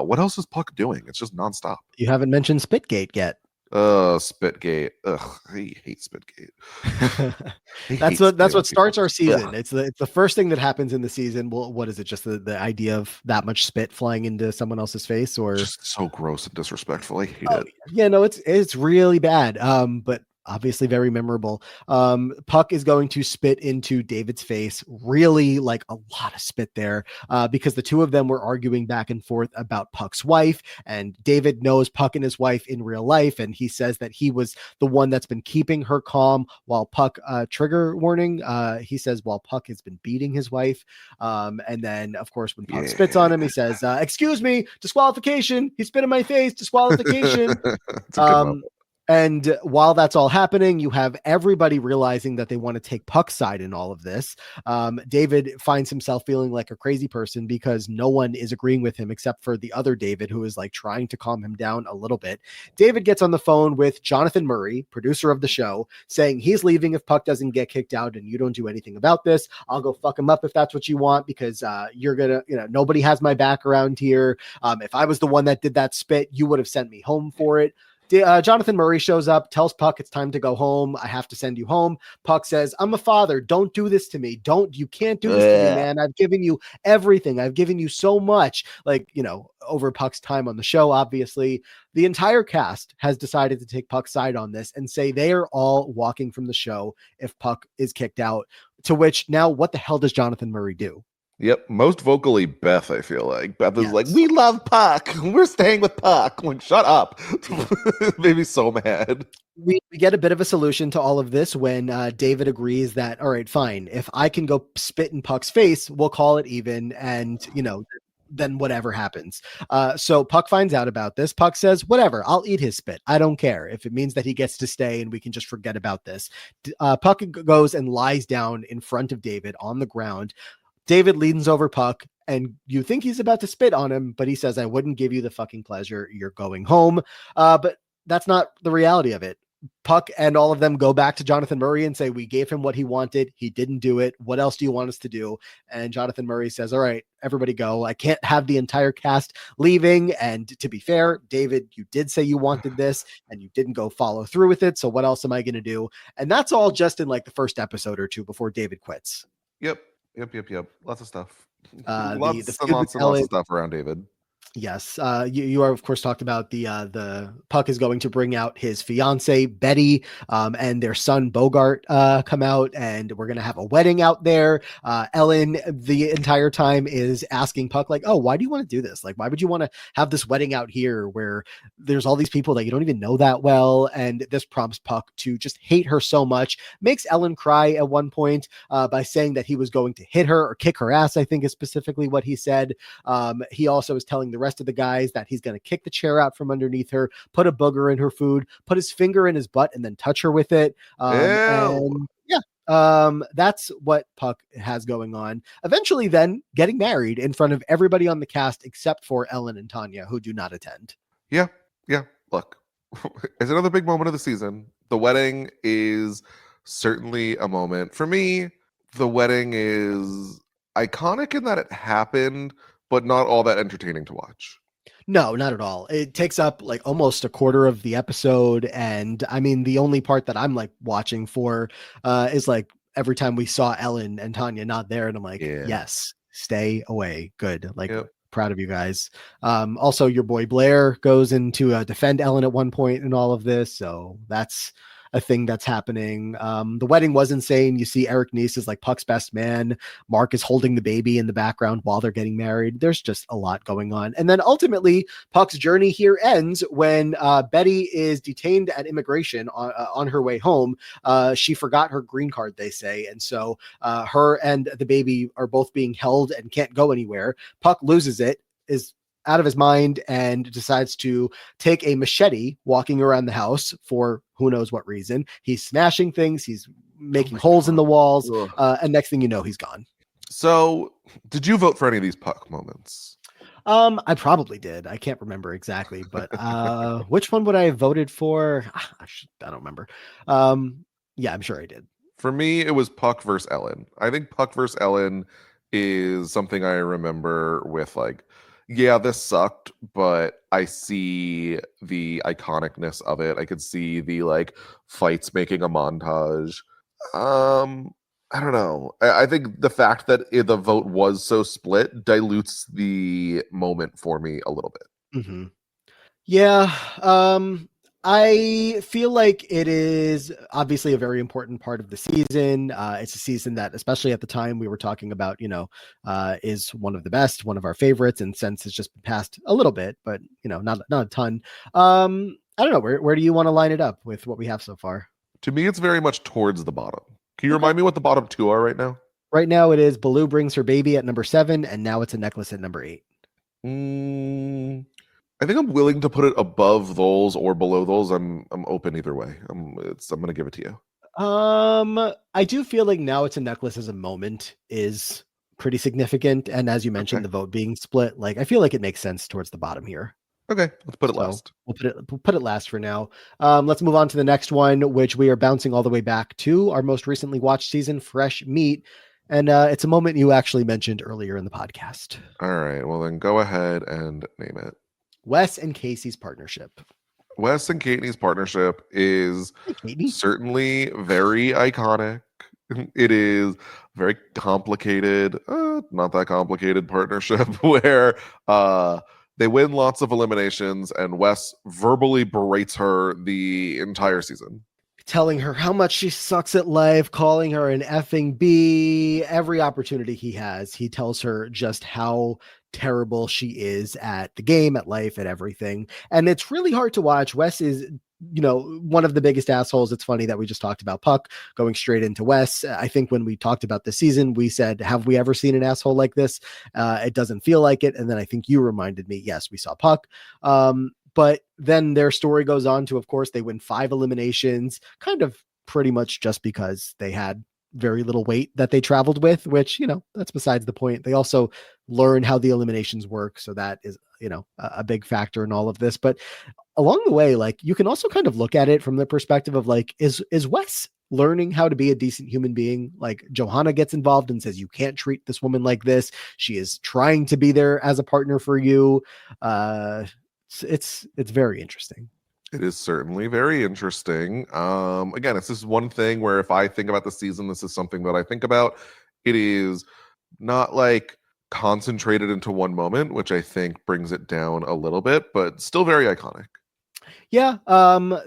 What else is Puck doing? It's just nonstop. You haven't mentioned Spitgate yet. Spitgate. Ugh, I hate Spitgate. I That's hate what spitting on starts people. our Ugh. season. It's the first thing that happens in the season. Well, what is it? Just the idea of that much spit flying into someone else's face, or Just so gross and disrespectful. I hate oh it. yeah, no, it's really bad. But obviously very memorable. Puck is going to spit into David's face, really like a lot of spit there, because the two of them were arguing back and forth about Puck's wife, and David knows Puck and his wife in real life, and he says that he was the one that's been keeping her calm while Puck, trigger warning, he says while Puck has been beating his wife. And then, of course, when Puck spits on Yeah. him, he says, "Excuse me, disqualification. He spit in my face, disqualification." It's a good moment. Um, and while that's all happening, you have everybody realizing that they want to take Puck's side in all of this. David finds himself feeling like a crazy person because no one is agreeing with him except for the other David, who is like trying to calm him down a little bit. David gets on the phone with Jonathan Murray, producer of the show, saying he's leaving if Puck doesn't get kicked out and you don't do anything about this. I'll go fuck him up if that's what you want, because you're gonna, nobody has my back around here. If I was the one that did that spit, you would have sent me home for it. Jonathan Murray shows up, tells Puck it's time to go home. I have to send you home. Puck says, "I'm a father. Don't do this to me. You can't do this to me, Ugh. man. I've given you everything. I've given you so much." Like, over Puck's time on the show, obviously. The entire cast has decided to take Puck's side on this and say they are all walking from the show if Puck is kicked out. To which now, what the hell does Jonathan Murray do? Yep, most vocally Beth, I feel like. Beth is like, Yes. we love Puck. We're staying with Puck. I'm like, shut up. Made me so mad. We get a bit of a solution to all of this when David agrees that, all right, fine, if I can go spit in Puck's face, we'll call it even, and then whatever happens. So Puck finds out about this. Puck says, whatever, I'll eat his spit. I don't care if it means that he gets to stay and we can just forget about this. Puck goes and lies down in front of David on the ground. David leans over Puck, and you think he's about to spit on him, but he says, I wouldn't give you the fucking pleasure. You're going home. But that's not the reality of it. Puck and all of them go back to Jonathan Murray and say, we gave him what he wanted. He didn't do it. What else do you want us to do? And Jonathan Murray says, all right, everybody go. I can't have the entire cast leaving. And to be fair, David, you did say you wanted this and you didn't go follow through with it. So what else am I going to do? And that's all just in like the first episode or two before David quits. Yep, yep. Lots of stuff. The Lots and feud with lots and lots Ellen. of stuff around David. Yes, you are of course talked about the Puck is going to bring out his fiance Betty, and their son Bogart come out, and we're gonna have a wedding out there. Ellen the entire time is asking Puck like, "Oh, why do you want to do this? Like, why would you want to have this wedding out here where there's all these people that you don't even know that well?" And this prompts Puck to just hate her so much, makes Ellen cry at one point by saying that he was going to hit her or kick her ass. I think is specifically what he said. He also is telling the rest of the guys that he's going to kick the chair out from underneath her, put a booger in her food, put his finger in his butt, and then touch her with it. Ew. And yeah, that's what Puck has going on. Eventually, then getting married in front of everybody on the cast except for Ellen and Tanya, who do not attend. Yeah, yeah. Look, it's another big moment of the season. The wedding is certainly a moment. For me, the wedding is iconic in that it happened, but not all that entertaining to watch. No, not at all. It takes up like almost a quarter of the episode. And I mean, the only part that I'm like watching for is like every time we saw Ellen and Tanya not there. And I'm like, Yeah. yes, stay away. Good. Like, Yep. proud of you guys. Also, your boy Blair goes in to defend Ellen at one point in all of this. So that's a thing that's happening. The wedding was insane. You see Eric Nies is like Puck's best man. Mark is holding the baby in the background while they're getting married. There's just a lot going on. And then ultimately, Puck's journey here ends when Betty is detained at immigration on her way home. She forgot her green card, they say. And so her and the baby are both being held and can't go anywhere. Puck loses it, is out of his mind, and decides to take a machete walking around the house for who knows what reason. He's smashing things, he's making holes in the walls, and next thing you know, he's gone. So, did you vote for any of these Puck moments? I probably did. I can't remember exactly, but which one would I have voted for? I don't remember. Yeah, I'm sure I did. For me, it was Puck versus Ellen. I think Puck versus Ellen is something I remember with like yeah, this sucked, but I see the iconicness of it. I could see the like fights making a montage. Um, I don't know. I think the fact that the vote was so split dilutes the moment for me a little bit. Mhm. Yeah, I feel like it is obviously a very important part of the season. It's a season that, especially at the time, we were talking about, is one of the best, one of our favorites, and since it's just been passed a little bit, but not a ton. I don't know. Where do you want to line it up with what we have so far? To me, it's very much towards the bottom. Can you Okay. remind me what the bottom two are right now? Right now, it is Baloo brings her baby at number 7, and now it's a necklace at number 8. Mm, I think I'm willing to put it above those or below those. I'm open either way. I'm gonna give it to you. I do feel like now it's a necklace as a moment is pretty significant, and as you mentioned, Okay. the vote being split, like I feel like it makes sense towards the bottom here. Okay. Let's put it So last. we'll put it last for now. Let's move on to the next one, which we are bouncing all the way back to our most recently watched season, Fresh Meat, and it's a moment you actually mentioned earlier in the podcast. All right. Well, then go ahead and name it. Wes and Casey's partnership. Wes and Katie's partnership is Hey, Katie. certainly very iconic. It is very complicated, not that complicated partnership where they win lots of eliminations and Wes verbally berates her the entire season. Telling her how much she sucks at life, calling her an effing B. Every opportunity he has, he tells her just how terrible she is at the game, at life, at everything. And it's really hard to watch. Wes is, one of the biggest assholes. It's funny that we just talked about Puck going straight into Wes. I think when we talked about the season, we said, have we ever seen an asshole like this? It doesn't feel like it. And then I think you reminded me, yes, we saw Puck. But then their story goes on to, of course, they win 5 eliminations, kind of pretty much just because they had very little weight that they traveled with, which, that's besides the point. They also learn how the eliminations work. So that is, a big factor in all of this. But along the way, like you can also kind of look at it from the perspective of like, is Wes learning how to be a decent human being? Like Johanna gets involved and says, you can't treat this woman like this. She is trying to be there as a partner for you. It's very interesting. It is certainly very interesting. Again, it's just one thing where if I think about the season, this is something that I think about. It is not like concentrated into one moment, which I think brings it down a little bit, but still very iconic. Yeah,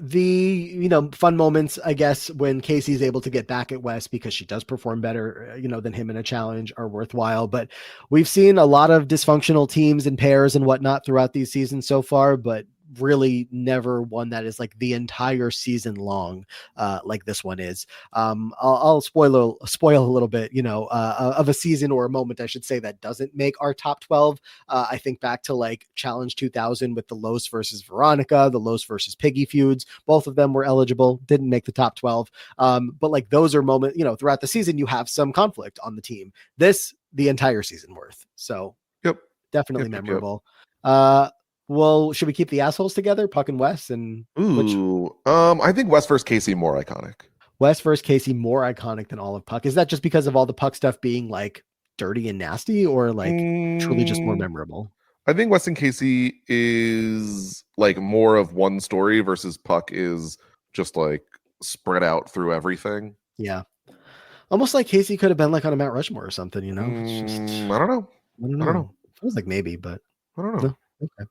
the fun moments, I guess, when Casey's able to get back at Wes because she does perform better, than him in a challenge are worthwhile. But we've seen a lot of dysfunctional teams and pairs and whatnot throughout these seasons so far, but really never one that is like the entire season long, like this one is. I'll spoil a little bit, of a season or a moment, I should say, that doesn't make our top 12. I think back to like Challenge 2000 with the Los versus Veronica, the Los versus Piggy feuds. Both of them were eligible, didn't make the top 12. But like those are moments, throughout the season, you have some conflict on the team. This, the entire season worth. So Yep. definitely Yep. Yep. Yep. memorable. Well, should we keep the assholes together, Puck and Wes? And which Ooh. I think West versus Casey more iconic. Wes versus Casey more iconic than all of Puck? Is that just because of all the Puck stuff being like dirty and nasty, or like truly just more Mm, memorable? I think Weston Casey is like more of one story versus Puck is just like spread out through everything. Yeah. Almost like Casey could have been like on a Mount Rushmore or something, It's just I don't know. I don't I don't know. know. Feels like maybe, but I don't know. no. Okay.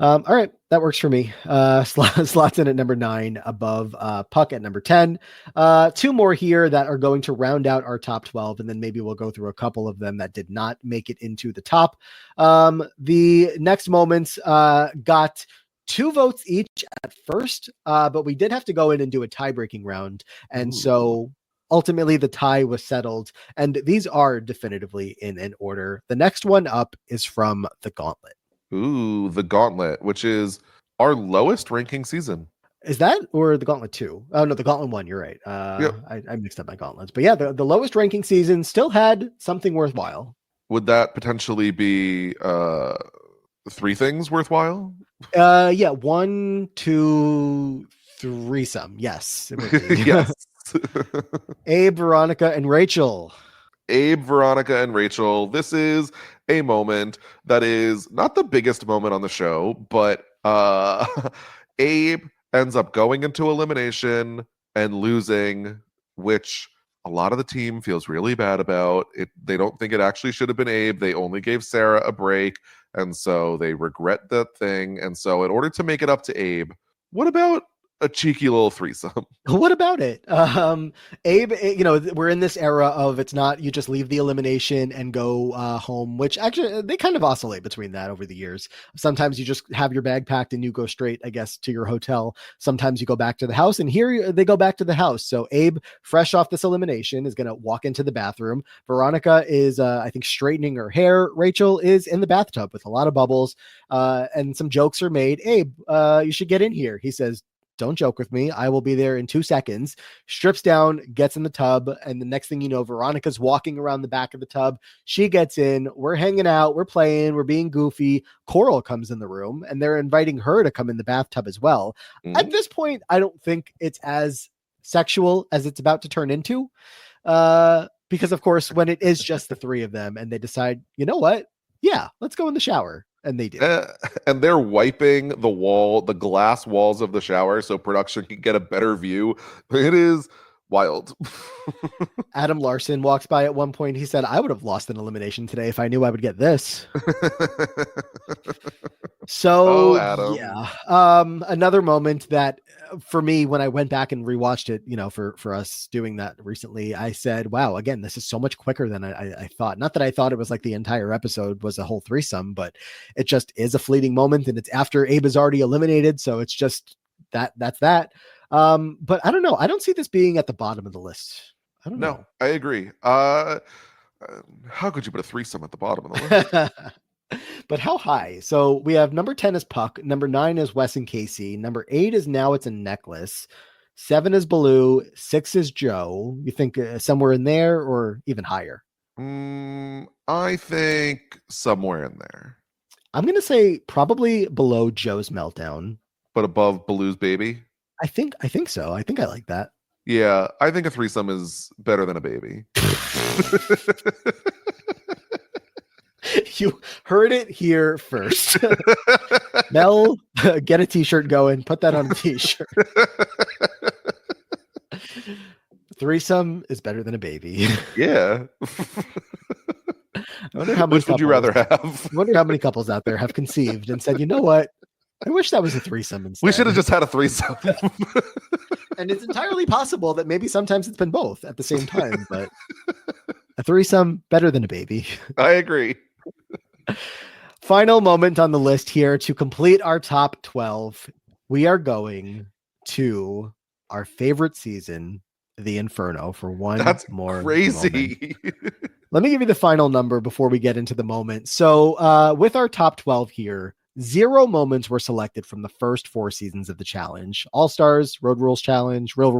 All right, that works for me. Slots in at number 9, above Puck at number 10. Two more here that are going to round out our top 12, and then maybe we'll go through a couple of them that did not make it into the top. The next moments got 2 votes each at first, but we did have to go in and do a tie-breaking round, and Ooh. so ultimately the tie was settled, and these are definitively in an order. The next one up is from the Gauntlet. Ooh, the Gauntlet, which is our lowest ranking season. Is that or the Gauntlet 2? Oh no, the Gauntlet 1, you're right. Yep. I mixed up my gauntlets. But yeah, the lowest ranking season still had something worthwhile. Would that potentially be 3 things worthwhile? Yeah, 1, 2, 3 some. Yes, it would be. Yes. Abe, Veronica, and Rachel. Abe, Veronica, and Rachel. This is a moment that is not the biggest moment on the show, but Abe ends up going into elimination and losing, which a lot of the team feels really bad about. They don't think it actually should have been Abe. They only gave Sarah a break, and so they regret that thing. And so, in order to make it up to Abe, what about a cheeky little threesome? What about it? Abe, we're in this era of it's not you just leave the elimination and go home, which actually they kind of oscillate between that over the years. Sometimes you just have your bag packed and you go straight, I guess, to your hotel. Sometimes you go back to the house, and here they go back to the house. So Abe, fresh off this elimination, is going to walk into the bathroom. Veronica is, I think, straightening her hair. Rachel is in the bathtub with a lot of bubbles, and some jokes are made. Abe, you should get in here. He says, don't joke with me. I will be there in 2 seconds. Strips down, gets in the tub, and the next thing you know, Veronica's walking around the back of the tub. She gets in. We're hanging out. We're playing. We're being goofy. Coral comes in the room, and they're inviting her to come in the bathtub as well. At this point, I don't think it's as sexual as it's about to turn into. Because, of course, when it is just the three of them and they decide, you know what? Yeah, let's go in the shower. And they do. And they're wiping the glass walls of the shower so production can get a better view. It is wild. Adam Larson walks by at one point. He said, I would have lost an elimination today if I knew I would get this. So, yeah. Another moment that for me, when I went back and rewatched it, for us doing that recently, I said, wow, again, this is so much quicker than I thought. Not that I thought it was like the entire episode was a whole threesome, but it just is a fleeting moment. And it's after Abe is already eliminated. So it's just that's that. But I don't know. I don't see this being at the bottom of the list. I don't know. I agree. How could you put a threesome at the bottom of the list? But how high? So we have number 10 is Puck. Number 9 is Wes and Casey. Number 8 is Now It's a Necklace. 7 is Baloo. 6 is Joe. You think somewhere in there or even higher? I think somewhere in there. I'm going to say probably below Joe's meltdown. But above Baloo's baby? I think so. I think I like that. Yeah, I think a threesome is better than a baby. You heard it here first. Mel, get a t-shirt going. Put that on a t-shirt. Threesome is better than a baby. Yeah. I wonder how many Which would you rather have? I wonder how many couples out there have conceived and said, you know what? I wish that was a threesome instead. We should have just had a threesome. And it's entirely possible that maybe sometimes it's been both at the same time, but a threesome better than a baby. I agree. Final moment on the list here to complete our top 12. We are to our favorite season, The Inferno, for one That's more crazy. Let me give you the final number before we get into the moment. So with our top 12 here, 0 moments were selected from the first 4 seasons of the challenge. All-Stars, Road Rules Challenge, Real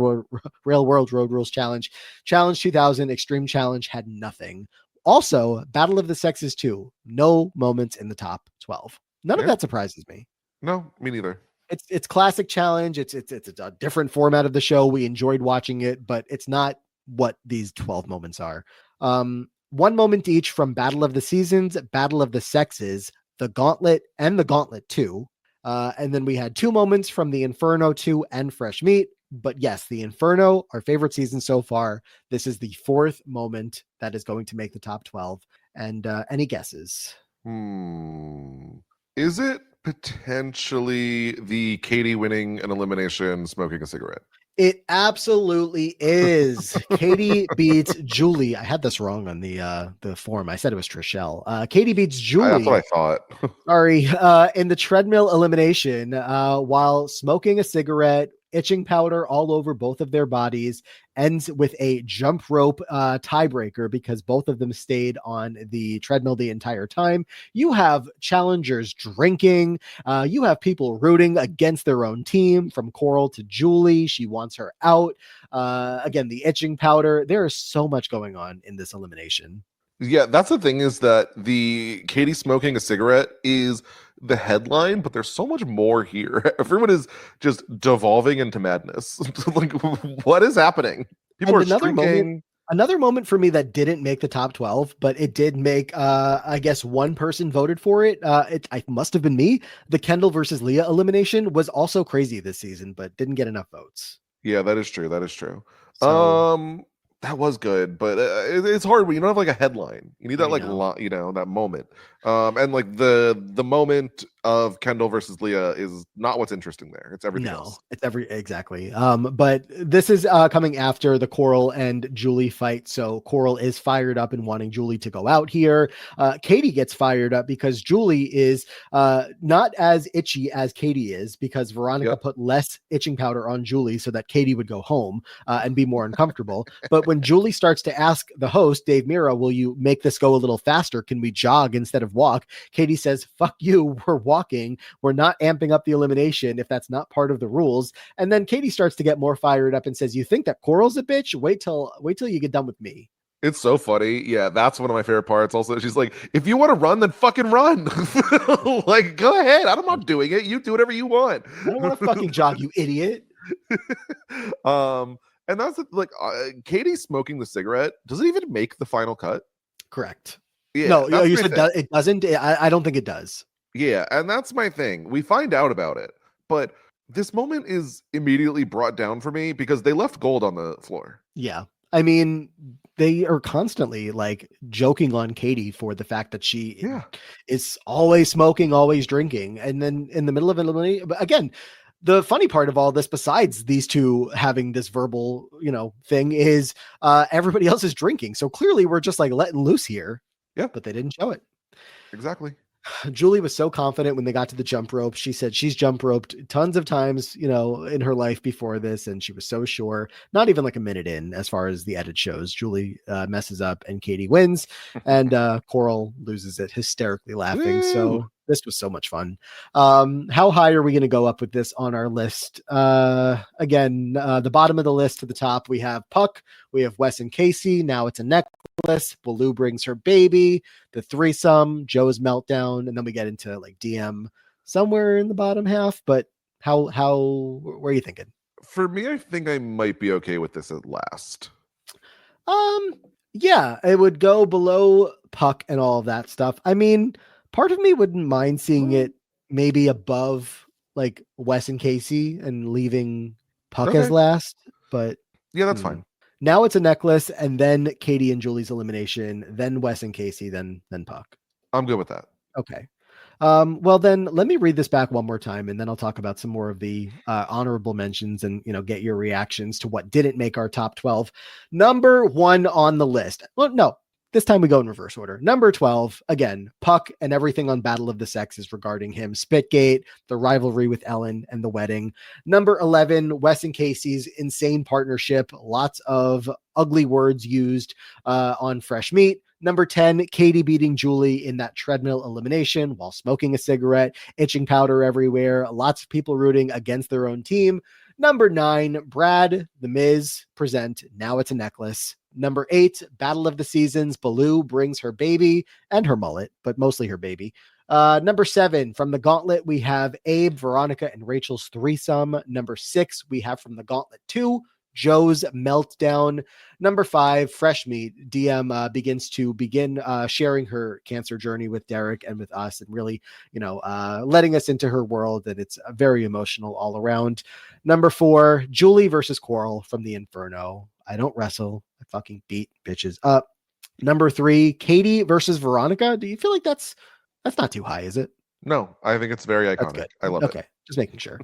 World Road Rules Challenge, Challenge 2000, Extreme Challenge had nothing. Also, Battle of the Sexes 2, no moments in the top 12. None of that surprises me. No, me neither. It's classic challenge. It's a different format of the show. We enjoyed watching it, but it's not what these 12 moments are. 1 moment each from Battle of the Seasons, Battle of the Sexes, the Gauntlet, and the Gauntlet 2. And then we had 2 moments from the Inferno 2 and Fresh Meat. But yes, the Inferno, our favorite season so far. This is the 4th moment that is going to make the top 12. And any guesses? Is it potentially the Katie winning an elimination, smoking a cigarette? It absolutely is. Katie beats Julie. I had this wrong on the form. I said it was Trishelle. Katie beats Julie. That's what I thought. Sorry. In the treadmill elimination, while smoking a cigarette, itching powder all over both of their bodies, ends with a jump rope tiebreaker because both of them stayed on the treadmill the entire time. You have challengers drinking. You have people rooting against their own team, from Coral to Julie. She wants her out. Again, the itching powder. There is so much going on in this elimination. Yeah, that's the thing, is that the Katie smoking a cigarette is the headline, but there's so much more here. Everyone is just devolving into madness. Like, what is happening? People are drinking. Another moment for me that didn't make the top 12, but it did make, I guess one person voted for it. I must have been me. The Kendall versus Leah elimination was also crazy this season, but didn't get enough votes. Yeah, that is true. That is true. So That was good, but it's hard when you don't have like a headline. You need that I like know. that moment. And like the moment of Kendall versus Leah is not what's interesting there. It's everything No, else. it's exactly. But this is coming after the Coral and Julie fight. So Coral is fired up and wanting Julie to go out here. Katie gets fired up because Julie is not as itchy as Katie is because Veronica Yep. put less itching powder on Julie so that Katie would go home and be more uncomfortable. But when Julie starts to ask the host, Dave Mira, will you make this go a little faster? Can we jog instead of walk? Katie says, fuck you. We're walking. We're not amping up the elimination if that's not part of the rules. And then Katie starts to get more fired up and says, "You think that Coral's a bitch? Wait till you get done with me." It's so funny. Yeah, that's one of my favorite parts. Also, she's like, if you want to run, then fucking run. Like, go ahead. I'm not doing it. You do whatever you want. I don't want to fucking jog, you idiot. um, and that's like Katie smoking the cigarette. Does it even make the final cut? Correct. Yeah, No, that's you my said thing. it doesn't. I don't think it does. Yeah, and that's my thing. We find out about it, but this moment is immediately brought down for me because they left gold on the floor. Yeah. I mean, they are constantly like joking on Katie for the fact that she Yeah. is always smoking, always drinking. And then in the middle of elimination, but again, the funny part of all this, besides these two having this verbal, thing, is everybody else is drinking. So clearly we're just like letting loose here, Yeah, but they didn't show it. exactly. Julie was so confident when they got to the jump rope. She said she's jump roped tons of times, in her life before this, and she was so sure. Not even like a minute in, as far as the edit shows. Julie messes up, and Katie wins, and Coral loses it, hysterically laughing. Woo! So this was so much fun. How high are we going to go up with this on our list? Again, the bottom of the list to the top, we have Puck, we have Wes and Casey. Now it's a necklace. Baloo brings her baby, the threesome, Joe's meltdown, and then we get into like DM somewhere in the bottom half. But where are you thinking? For me, I think I might be okay with this at last. Yeah, it would go below Puck and all of that stuff. I mean, part of me wouldn't mind seeing Well, it maybe above like Wes and Casey and leaving Puck as okay. last, but Yeah, that's hmm. fine. Now it's a necklace, and then Katie and Julie's elimination, then Wes and Casey, then Puck. I'm good with that. Okay. Well, then let me read this back one more time, and then I'll talk about some more of the honorable mentions and get your reactions to what didn't make our top 12. Number one on the list. Well, no, this time we go in reverse order. Number 12, again, Puck and everything on Battle of the Sexes regarding him. Spitgate, the rivalry with Ellen, and the wedding. Number 11, Wes and Casey's insane partnership. Lots of ugly words used on Fresh Meat. Number 10, Katie beating Julie in that treadmill elimination while smoking a cigarette, itching powder everywhere, lots of people rooting against their own team. Number 9, Brad, The Miz, present Now It's a Necklace. Number 8, Battle of the Seasons, Baloo brings her baby and her mullet, but mostly her baby. Number 7, from the Gauntlet, we have Abe, Veronica, and Rachel's threesome. Number 6, we have from the Gauntlet 2, Joe's meltdown. Number 5, Fresh Meat. DM begins to sharing her cancer journey with Derek and with us, and really, letting us into her world. And it's very emotional all around. Number 4, Julie versus Coral from the Inferno. I don't wrestle. I fucking beat bitches up. Number 3, Katie versus Veronica. Do you feel like that's not too high, is it? No, I think it's very That's iconic. good. I love it. Okay, just making sure.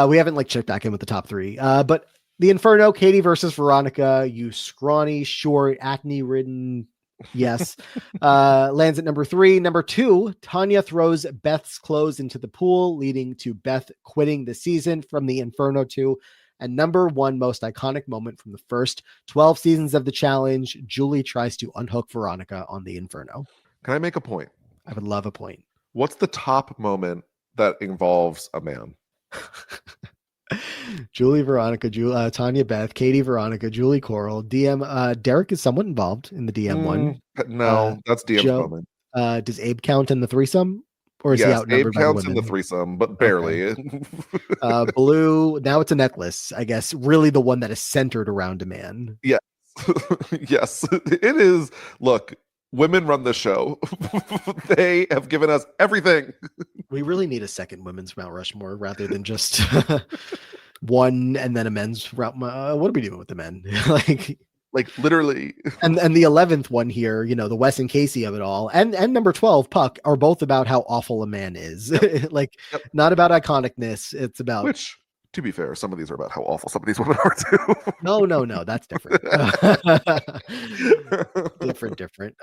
We haven't like checked back in with the top 3, but the Inferno, Katie versus Veronica, you scrawny, short, acne-ridden, yes, lands at number 3. Number 2, Tanya throws Beth's clothes into the pool, leading to Beth quitting the season from the Inferno 2. And number 1 most iconic moment from the first 12 seasons of the challenge, Julie tries to unhook Veronica on the Inferno. Can I make a point? I would love a point. What's the top moment that involves a man? Julie, Veronica, Tanya, Beth, Katie, Veronica, Julie, Coral, DM. Derek is somewhat involved in the DM one. No, that's DM's Joe, moment. does Abe count in the threesome, or is he Yes, Abe outnumbered by the counts in the women? threesome, but Okay. barely. Blue. Now it's a necklace. I guess really the one that is centered around a man. Yes, Yes, it is. Look, women run the show. They have given us everything. We really need a second women's Mount Rushmore rather than just one and then a men's route. What are we doing with the men? Like, Like literally. and the 11th one here, the Wes and Casey of it all, and number 12 Puck are both about how awful a man is. Yep. Like, Yep. not about iconicness. It's about Which, to be fair, some of these are about how awful some of these women are too. no, that's different. Different.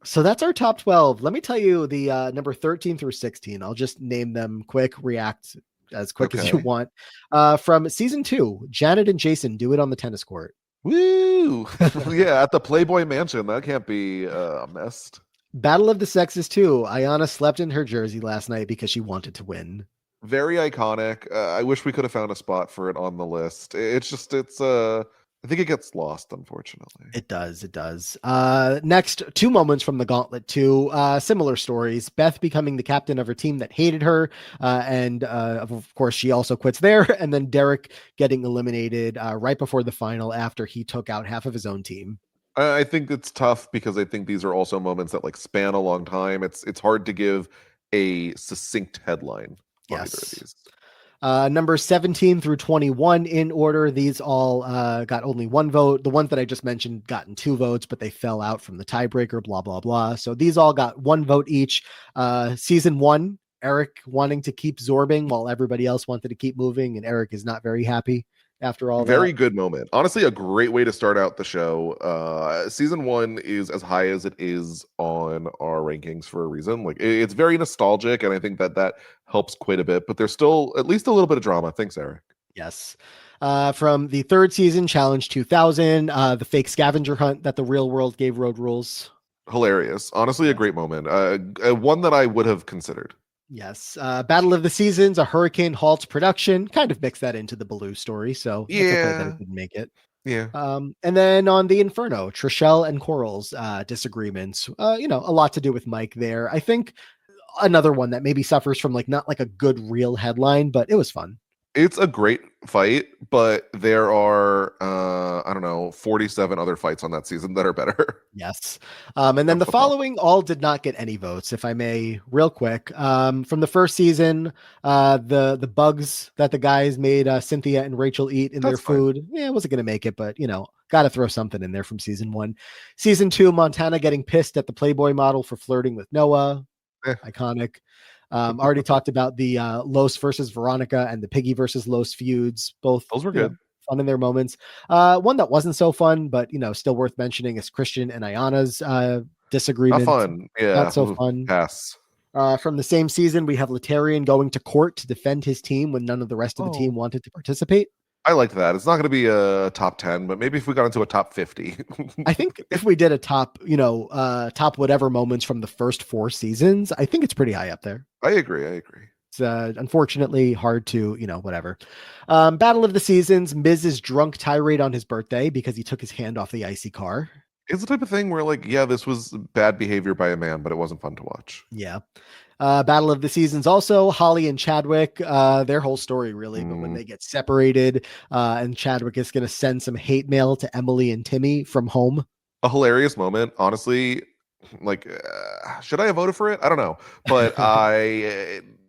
So that's our top 12. Let me tell you the number 13 through 16. I'll just name them quick, react as quick as you Okay. want. From season 2, Janet and Jason do it on the tennis court. Woo! Yeah, at the Playboy Mansion. That can't be missed. Battle of the Sexes 2. Ayana slept in her jersey last night because she wanted to win. Very iconic. I wish we could have found a spot for it on the list. I think it gets lost, unfortunately. It does. Next, two moments from the Gauntlet 2. Similar stories. Beth becoming the captain of her team that hated her. And of course, she also quits there. And then Derek getting eliminated right before the final after he took out half of his own team. I think it's tough because I think these are also moments that like span a long time. It's hard to give a succinct headline on either of Yes. these. Number 17 through 21 in order. These all got only one vote. The ones that I just mentioned gotten 2 votes, but they fell out from the tiebreaker, blah, blah, blah. So these all got 1 vote each. Season 1, Eric wanting to keep zorbing while everybody else wanted to keep moving, and Eric is not very happy after all Very that. good moment. Honestly, a great way to start out the show. Season 1 is as high as it is on our rankings for a reason. Like it's very nostalgic, and I think that helps quite a bit. But there's still at least a little bit of drama. Thanks, Eric. Yes. From the 3rd season, Challenge 2000, the fake scavenger hunt that the real world gave Road Rules. Hilarious. Honestly, a great moment. One that I would have considered. Yes. Battle of the Seasons, a Hurricane halts production. Kind of mix that into the Baloo story, so it's okay that it didn't make it. Yeah. And then on the Inferno, Trishelle and Coral's disagreements. A lot to do with Mike there. I think another one that maybe suffers from not like a good real headline, but it was fun. It's a great fight, but there are I don't know, 47 other fights on that season that are better. Yes. And then That's the the problem. following all did not get any votes, if I may, real quick. From the first season, the bugs that the guys made Cynthia and Rachel eat in their That's fine. food. Yeah, wasn't going to make it, but got to throw something in there from season 1. Season 2, Montana getting pissed at the Playboy model for flirting with Noah. Eh. Iconic. Already talked about the Los versus Veronica and the Piggy versus Los feuds. Both Those were good. fun in their moments. One that wasn't so fun, but still worth mentioning is Christian and Ayana's Not disagreement. fun. Yeah. Not so Ooh, fun. pass. From the same season, we have Letarian going to court to defend his team when none of the rest of the team wanted to participate. I liked that. It's not going to be a top 10, but maybe if we got into a top 50. I think if we did a top, top whatever moments from the first 4 seasons, I think it's pretty high up there. I agree. It's unfortunately hard to, whatever. Battle of the Seasons, Miz's drunk tirade on his birthday because he took his hand off the icy car. It's the type of thing where, this was bad behavior by a man, but it wasn't fun to watch. Yeah. Battle of the Seasons also, Holly and Chadwick, their whole story really, but when they get separated and Chadwick is going to send some hate mail to Emily and Timmy from home. A hilarious moment, honestly. Should I have voted for it? I don't know, but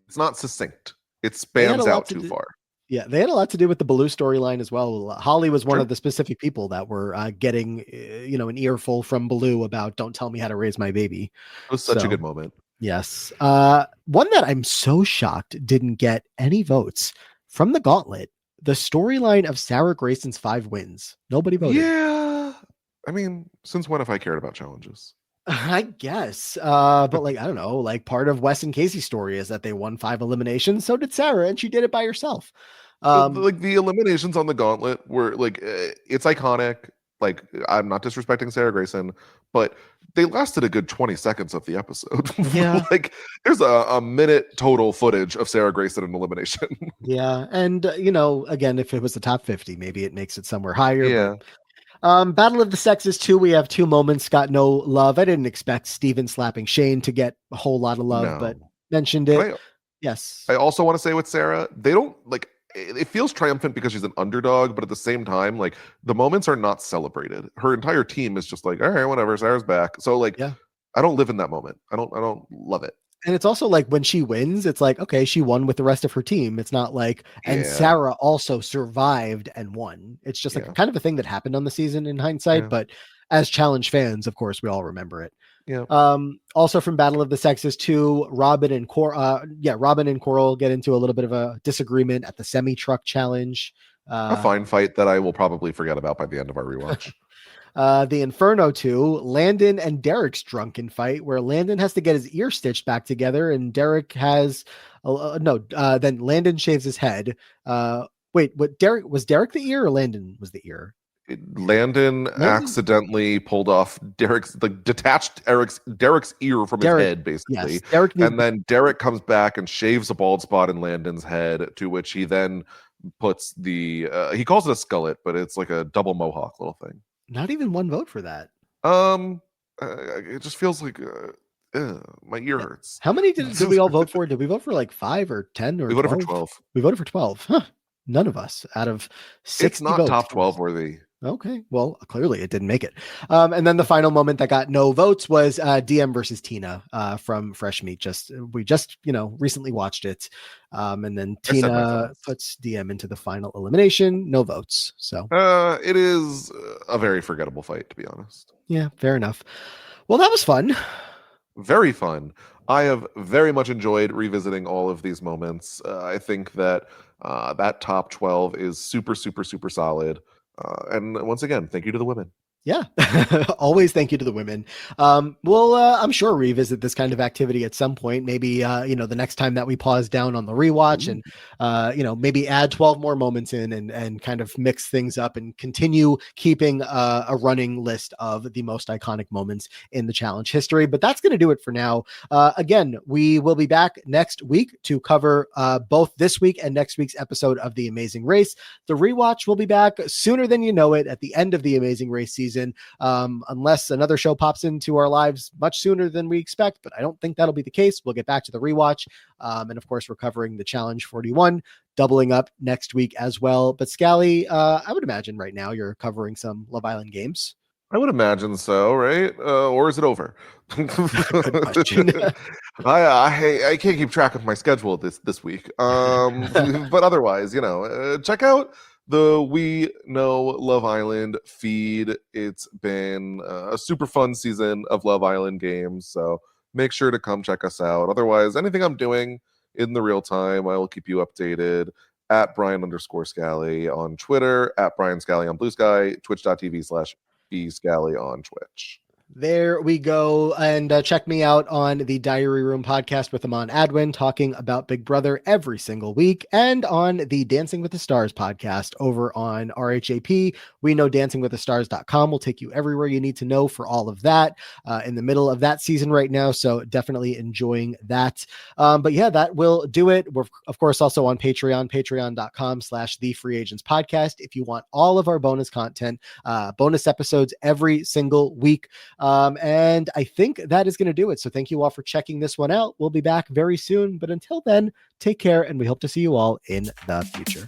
it's not succinct. It spans out too far. Yeah, they had a lot to do with the Baloo storyline as well. Holly was one of the specific people that were getting, an earful from Baloo about "Don't tell me how to raise my baby." It was such a good moment. Yes. One that I'm so shocked didn't get any votes from the Gauntlet. The storyline of Sarah Grayson's 5 wins. Nobody voted. Yeah. I mean, since when have I cared about challenges? I guess. But I don't know, part of Wes and Casey's story is that they won 5 eliminations. So did Sarah, and she did it by herself. The eliminations on the Gauntlet were it's iconic. I'm not disrespecting Sarah Grayson, but they lasted a good 20 seconds of the episode. Yeah. There's a minute total footage of Sarah Grayson in elimination. Yeah. And, again, if it was the top 50, maybe it makes it somewhere higher. Yeah. But, Battle of the Sexes 2, we have 2 moments, got no love. I didn't expect Steven slapping Shane to get a whole lot of love, but mentioned it. Yes. I also want to say with Sarah, they don't it feels triumphant because she's an underdog, but at the same time, like the moments are not celebrated. Her entire team is just like, all right, whatever, Sarah's back. So like, Yeah. I don't live in that moment. I don't love it. And it's also like when she wins, it's like, okay, she won with the rest of her team. It's not like, and Yeah, Sarah also survived and won. It's just like yeah, kind of a thing that happened on the season in hindsight. yeah, But as challenge fans, of course, we all remember it. yeah. Also from Battle of the Sexes 2, Robin and Coral get into a little bit of a disagreement at the semi truck challenge. A Uh, fine fight that I will probably forget about by the end of our rewatch. the Inferno 2, Landon and Derek's drunken fight, where Landon has to get his ear stitched back together, and Derek has then Landon shaves his head. Wait, what Derek the ear or Landon was the ear? Landon Landon? accidentally pulled off detached Derek's ear from his Derek, head, basically. yes. Derek needs And then Derek comes back and shaves a bald spot in Landon's head, to which he then puts he calls it a skullet, but it's like a double mohawk little thing. not even one vote for that. Um, it just feels like my ear hurts. How many did we all vote for? Did we vote for like 5 or 10 or We voted for 12? 12. We voted for 12. Huh. None of us out of It's 60 not votes. top 12 worthy. Okay, well, clearly it didn't make it. And then the final moment that got no votes was DM versus Tina from Fresh Meat. We just recently watched it, and then I said my Tina thoughts. puts DM into the final elimination. No votes. So It is a very forgettable fight, to be honest. yeah, fair enough. Well, that was fun. Very fun. I have very much enjoyed revisiting all of these moments. I think that that top 12 is super, super, super solid. And once again, thank you to the women. Yeah, always thank you to the women. We'll, I'm sure, revisit this kind of activity at some point. Maybe, the next time that we pause down on the rewatch Ooh. and, maybe add 12 more moments in and kind of mix things up and continue keeping a running list of the most iconic moments in the challenge history. But that's going to do it for now. Again, we will be back next week to cover both this week and next week's episode of The Amazing Race. The rewatch will be back sooner than you know it at the end of The Amazing Race season. Unless another show pops into our lives much sooner than we expect, but I don't think that'll be the case. We'll get back to the rewatch. And of course, we're covering the Challenge 41, doubling up next week as well. But Scally, I would imagine right now you're covering some Love Island games. I would imagine so, right? Or is it over? Good question. I can't keep track of my schedule this week. But otherwise, check out the We Know Love Island feed. It's been a super fun season of Love Island games, so make sure to come check us out. Otherwise, anything I'm doing in the real time, I will keep you updated at Brian_Scally on Twitter, at Brian Scally on Blue Sky, twitch.tv/bscally on Twitch. There we go. And check me out on the Diary Room podcast with Aman Adwin, talking about Big Brother every single week, and on the Dancing with the Stars podcast over on RHAP. We know dancingwiththestars.com will take you everywhere you need to know for all of that. In the middle of that season right now, so definitely enjoying that. But yeah, that will do it. We're, of course, also on Patreon, patreon.com/The Free Agents Podcast. If you want all of our bonus content, bonus episodes every single week. And I think that is going to do it. So thank you all for checking this one out. We'll be back very soon. But until then, take care, and we hope to see you all in the future.